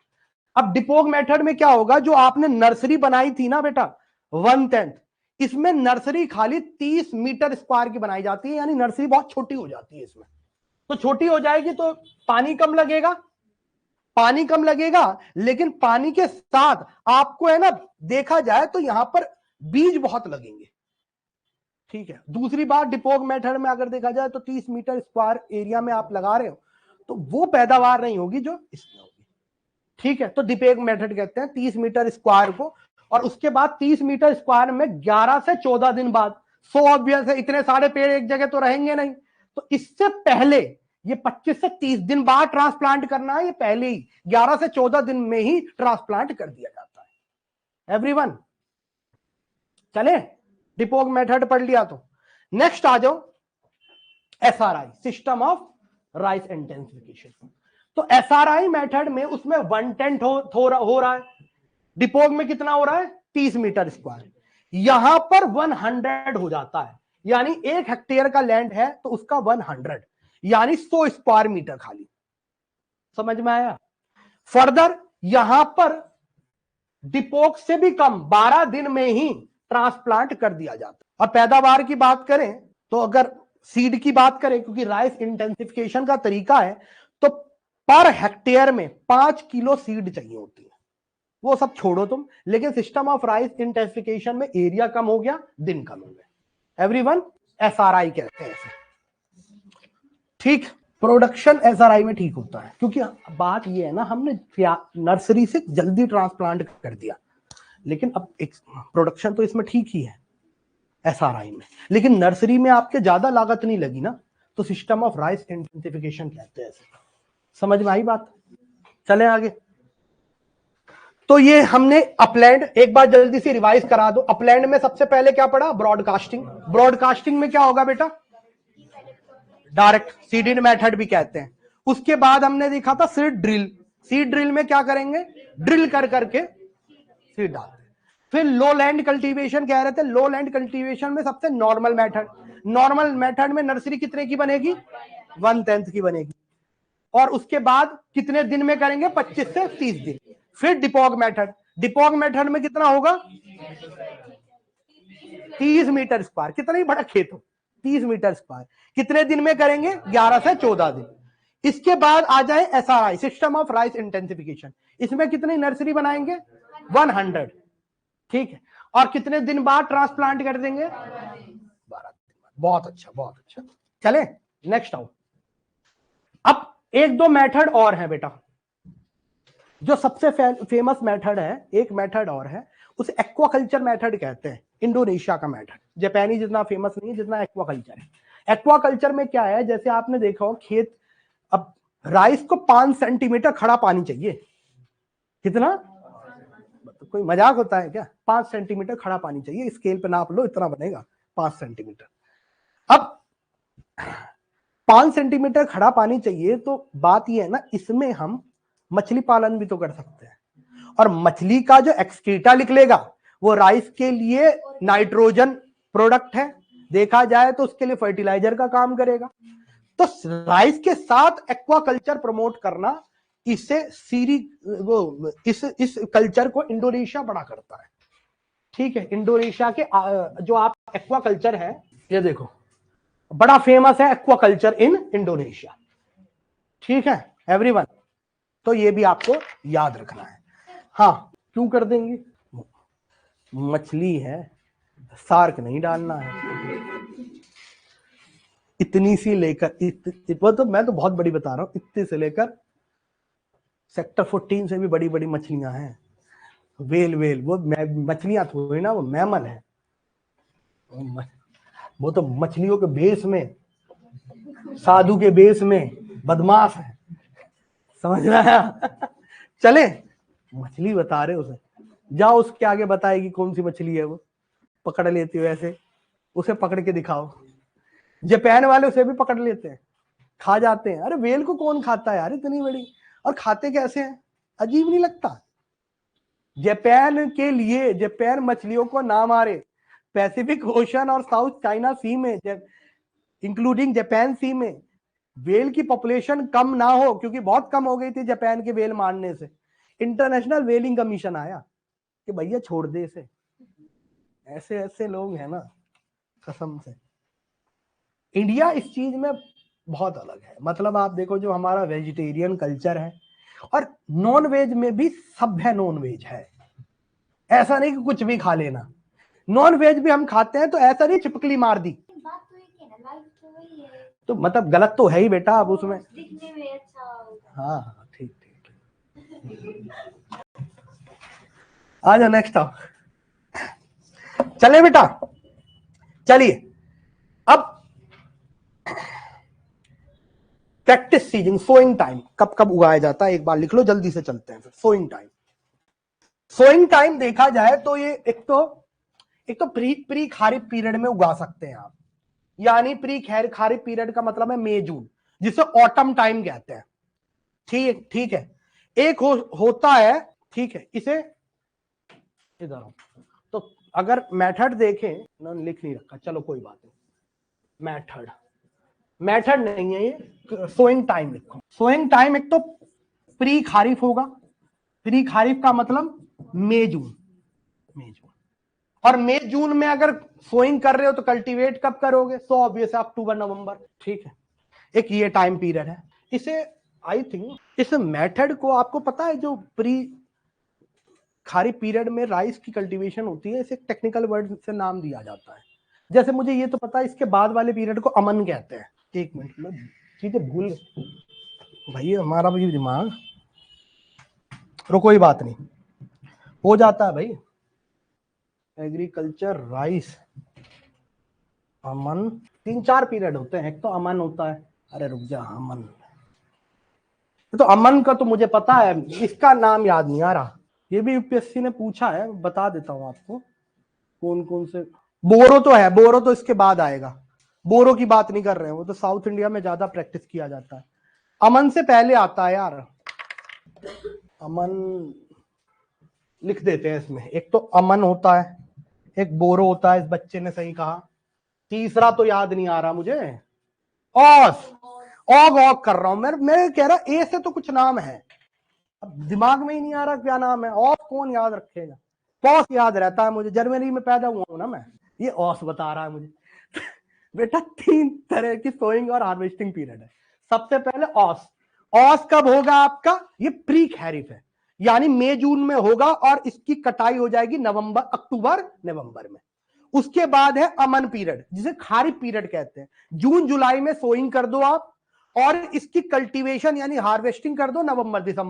अब डिपोग मेथड में क्या होगा, जो आपने नर्सरी बनाई थी ना बेटा 1/10, इसमें नर्सरी खाली 30 मीटर स्क्वायर की बनाई जाती है, यानी नर्सरी बहुत छोटी हो जाती है इसमें। तो छोटी हो जाएगी तो पानी कम लगेगा, लेकिन पानी के साथ आपको है ना, देखा जाए तो यहां पर बीज बहुत लगेंगे, ठीक है। दूसरी बात, डिपोग मेथड में अगर देखा जाए तो 30 मीटर स्क्वायर एरिया में आप लगा रहे हो, तो वो पैदावार नहीं होगी जो इसमें होगी, ठीक है। तो डिपोग मेथड कहते हैं 30 मीटर स्क्वायर को, और उसके बाद 30 मीटर स्क्वायर में 11 से 14 दिन बाद, सो ऑब्वियस है इतने सारे पेड़ एक जगह तो रहेंगे नहीं, तो इससे पहले ये 25 से 30 दिन बाद ट्रांसप्लांट करना है, ये पहले ही 11 से 14 दिन में ही ट्रांसप्लांट कर दिया जाता है। एवरीवन, चले, डिपोग मेथड पढ़ लिया। तो नेक्स्ट आ जाओ SRI, system of rice intensification. तो SRI मेथड में उसमें 1/10 हो रहा है, डिपोग में कितना हो रहा है 30 मीटर स्क्वायर। यहां पर 100 हो जाता है, यानी 1 हेक्टेयर का लैंड है तो उसका 100 यानी 100 स्क्वायर मीटर खाली। समझ में आया? फर्दर यहां पर डिपोक से भी कम 12 दिन में ही ट्रांसप्लांट कर दिया जाता है। और पैदावार की बात करें तो अगर सीड की बात करें, क्योंकि राइस इंटेंसिफिकेशन का तरीका है, तो पर हेक्टेयर में 5 किलो सीड चाहिए होती है। वो सब छोड़ो तुम, लेकिन सिस्टम ऑफ राइस इंटेंसिफिकेशन में एरिया कम हो गया, दिन कम हो गया। एवरीवन SRI कहते हैं इसे। ठीक, प्रोडक्शन SRI में ठीक होता है, क्योंकि बात ये है ना, हमने नर्सरी से जल्दी ट्रांसप्लांट कर दिया, लेकिन अब एक प्रोडक्शन तो इसमें ठीक ही है SRI में, लेकिन नर्सरी में आपके ज्यादा लागत नहीं लगी ना, तो सिस्टम ऑफ राइस इंटेंसिफिकेशन कहते हैं। समझ में आई बात? चलें आगे। तो ये हमने अपलैंड, एक बार जल्दी से रिवाइज करा दो। अपलैंड में सबसे पहले क्या पढ़ा? ब्रॉडकास्टिंग। ब्रॉडकास्टिंग में क्या होगा बेटा? डायरेक्ट सीडिंग मेथड भी कहते हैं। उसके बाद हमने देखा था सीड ड्रिल। सीड ड्रिल में क्या करेंगे? ड्रिल कर करके सीड डालते हैं। फिर लो लैंड कल्टीवेशन कह रहे थे। लो लैंड कल्टीवेशन में सबसे नॉर्मल मेथड, नॉर्मल मेथड में नर्सरी कितने की बनेगी? 1/10 की बनेगी। और उसके बाद कितने दिन में करेंगे? 25 से 30 दिन। फिर डिपॉग मेथड। डिपॉग मेथड में कितना होगा? 30 मीटर स्क्वायर। कितना ही बड़ा खेत हो, 30 मीटर स्क्वायर। कितने दिन में करेंगे? 11 से 14 दिन। इसके बाद आ जाए SRI, system of rice intensification. इसमें कितनी नर्सरी बनाएंगे? 100। ठीक है। और कितने दिन बाद ट्रांसप्लांट कर देंगे? 12 दिन बाद। बहुत अच्छा, बहुत अच्छा। चले नेक्स्ट आओ। अब एक दो मेथड और है बेटा, जो सबसे फेमस मेथड है, एक मेथड और है, उसे एक्वाकल्चर मेथड कहते हैं। इंडोनेशिया का मेथड, जापानी जितना फेमस नहीं है जितना एक्वाकल्चर है। एक्वाकल्चर में क्या है, जैसे आपने देखा हो खेत, अब राइस को 5 सेंटीमीटर खड़ा पानी चाहिए। कितना? तो कोई मजाक होता है क्या? 5 सेंटीमीटर खड़ा पानी चाहिए, स्केल पे नाप लो, इतना बनेगा 5 सेंटीमीटर। अब 5 सेंटीमीटर खड़ा पानी चाहिए, तो बात यह है ना, इसमें हम मछली पालन भी तो कर सकते हैं, और मछली का जो एक्सक्रीटा निकलेगा वो राइस के लिए नाइट्रोजन प्रोडक्ट है, देखा जाए तो उसके लिए फर्टिलाइजर का काम करेगा। तो राइस के साथ एक्वाकल्चर प्रमोट करना, इससे इस कल्चर को इंडोनेशिया बड़ा करता है। ठीक है, इंडोनेशिया के जो आप एक्वाकल्चर है, ये देखो बड़ा फेमस है एक्वाकल्चर इन इंडोनेशिया। ठीक है एवरीवन, तो ये भी आपको याद रखना है। हाँ, क्यों कर देंगे? मछली है, सार्क नहीं डालना है। इतनी सी लेकर वो तो मैं तो बहुत बड़ी बता रहा हूं, इतने से लेकर सेक्टर 14 से भी बड़ी बड़ी मछलियां हैं। वेल वो मछलियां थोड़ी ना, वो मैमल है। वो तो मछलियों के बेस में, साधु के बेस में बदमाश है। समझ में आया? चले, मछली बता रहे उसे, जाओ उसके आगे बताएगी कौन सी मछली है, वो पकड़ लेती हो ऐसे, उसे पकड़ के दिखाओ। जापान वाले उसे भी पकड़ लेते हैं, खा जाते हैं। अरे वेल को कौन खाता है यार इतनी बड़ी, और खाते कैसे हैं? अजीब नहीं लगता? जापान के लिए, जापान मछलियों को ना मारे, पैसिफिक ओशन और साउथ चाइना सी में, इंक्लूडिंग जापान सी में वेल की पॉपुलेशन कम ना हो, क्योंकि बहुत कम हो गई थी जापान के वेल मारने से। इंटरनेशनल वेलिंग कमीशन आया कि भैया छोड़ दे इसे। ऐसे ऐसे लोग हैं ना, कसम से। इंडिया इस चीज में बहुत अलग है। मतलब आप देखो, जो हमारा वेजिटेरियन कल्चर है, और नॉन वेज में भी सभ्य नॉन वेज है। ऐसा नहीं कि कुछ भी खा लेना, नॉन वेज भी हम खाते हैं। तो ऐसा नहीं चिपकली मार दी तो मतलब गलत तो है ही बेटा। अब उसमें दिखने में अच्छा, हाँ ठीक ठीक। आ जाओ नेक्स्ट आओ। चले बेटा, चलिए अब प्रैक्टिस सीजन, सोइंग टाइम कब कब उगाया जाता है, एक बार लिख लो, जल्दी से चलते हैं फिर। सोइंग टाइम, सोइंग टाइम देखा जाए तो ये एक तो प्री खारिफ पीरियड में उगा सकते हैं आप, यानी प्री खारिफ पीरियड का मतलब है मई जून, जिसे ऑटम टाइम कहते हैं। ठीक है। एक होता है, ठीक है, इसे इधर तो अगर मेथड देखें ना, लिख नहीं रखा, चलो कोई बात नहीं, मेथड नहीं है ये, सोइंग टाइम लिखो। सोइंग टाइम एक तो प्री खारिफ होगा, प्री खारिफ का मतलब मई जून, और मई जून में अगर सोइंग कर रहे हो तो कल्टीवेट कब करोगे? सो ऑब्वियस अक्टूबर नवंबर, ठीक है, एक ये टाइम पीरियड है। इसे आई थिंक इस मेथड को आपको पता है, जो प्री खारिफ पीरियड में राइस की कल्टीवेशन होती है, इसे टेक्निकल वर्ड से नाम दिया जाता है। जैसे मुझे ये तो पता है, इसके बाद वाले पीरियड को अमन कहते हैं। एक मिनट में चीजें भूल भाई, हमारा भी दिमाग, तो कोई बात नहीं, हो जाता है भाई। एग्रीकल्चर राइस अमन, 3-4 पीरियड होते हैं, एक तो अमन होता है, अरे रुक जा, अमन, तो अमन का तो मुझे पता है, इसका नाम याद नहीं आ रहा, ये भी यूपीएससी ने पूछा है, बता देता हूं आपको कौन कौन से। बोरो तो है, बोरो तो इसके बाद आएगा, बोरो की बात नहीं कर रहे हैं, वो तो साउथ इंडिया में ज्यादा प्रैक्टिस किया जाता है। अमन से पहले आता है यार, अमन लिख देते हैं इसमें, एक तो अमन होता है, एक बोरो होता है, इस बच्चे ने सही कहा, तीसरा तो याद नहीं आ रहा मुझे, ऑस, ऑग कर रहा हूं मैं कह रहा ए से तो कुछ नाम है, अब दिमाग में ही नहीं आ रहा क्या नाम है, ऑस कौन याद रखेगा, पॉस याद रहता है मुझे, जर्मनी में पैदा हुआ हूं ना मैं, ये ऑस बता रहा है मुझे। बेटा 3 तरह की सोइंग और हार्वेस्टिंग पीरियड है। सबसे पहले ऑस, ऑस कब होगा आपका? ये प्री खैरिफ है, यानी मई जून में होगा और इसकी कटाई हो जाएगी नवंबर, अक्टूबर नवंबर में। उसके बाद है अमन पीरियड, जिसे खारिफ पीरियड कहते हैं, जून जुलाई में सोइंग कर दो आप, और इसकी कल्टीवेशन यानी हार्वेस्टिंग कर दो नवंबर दिसंबर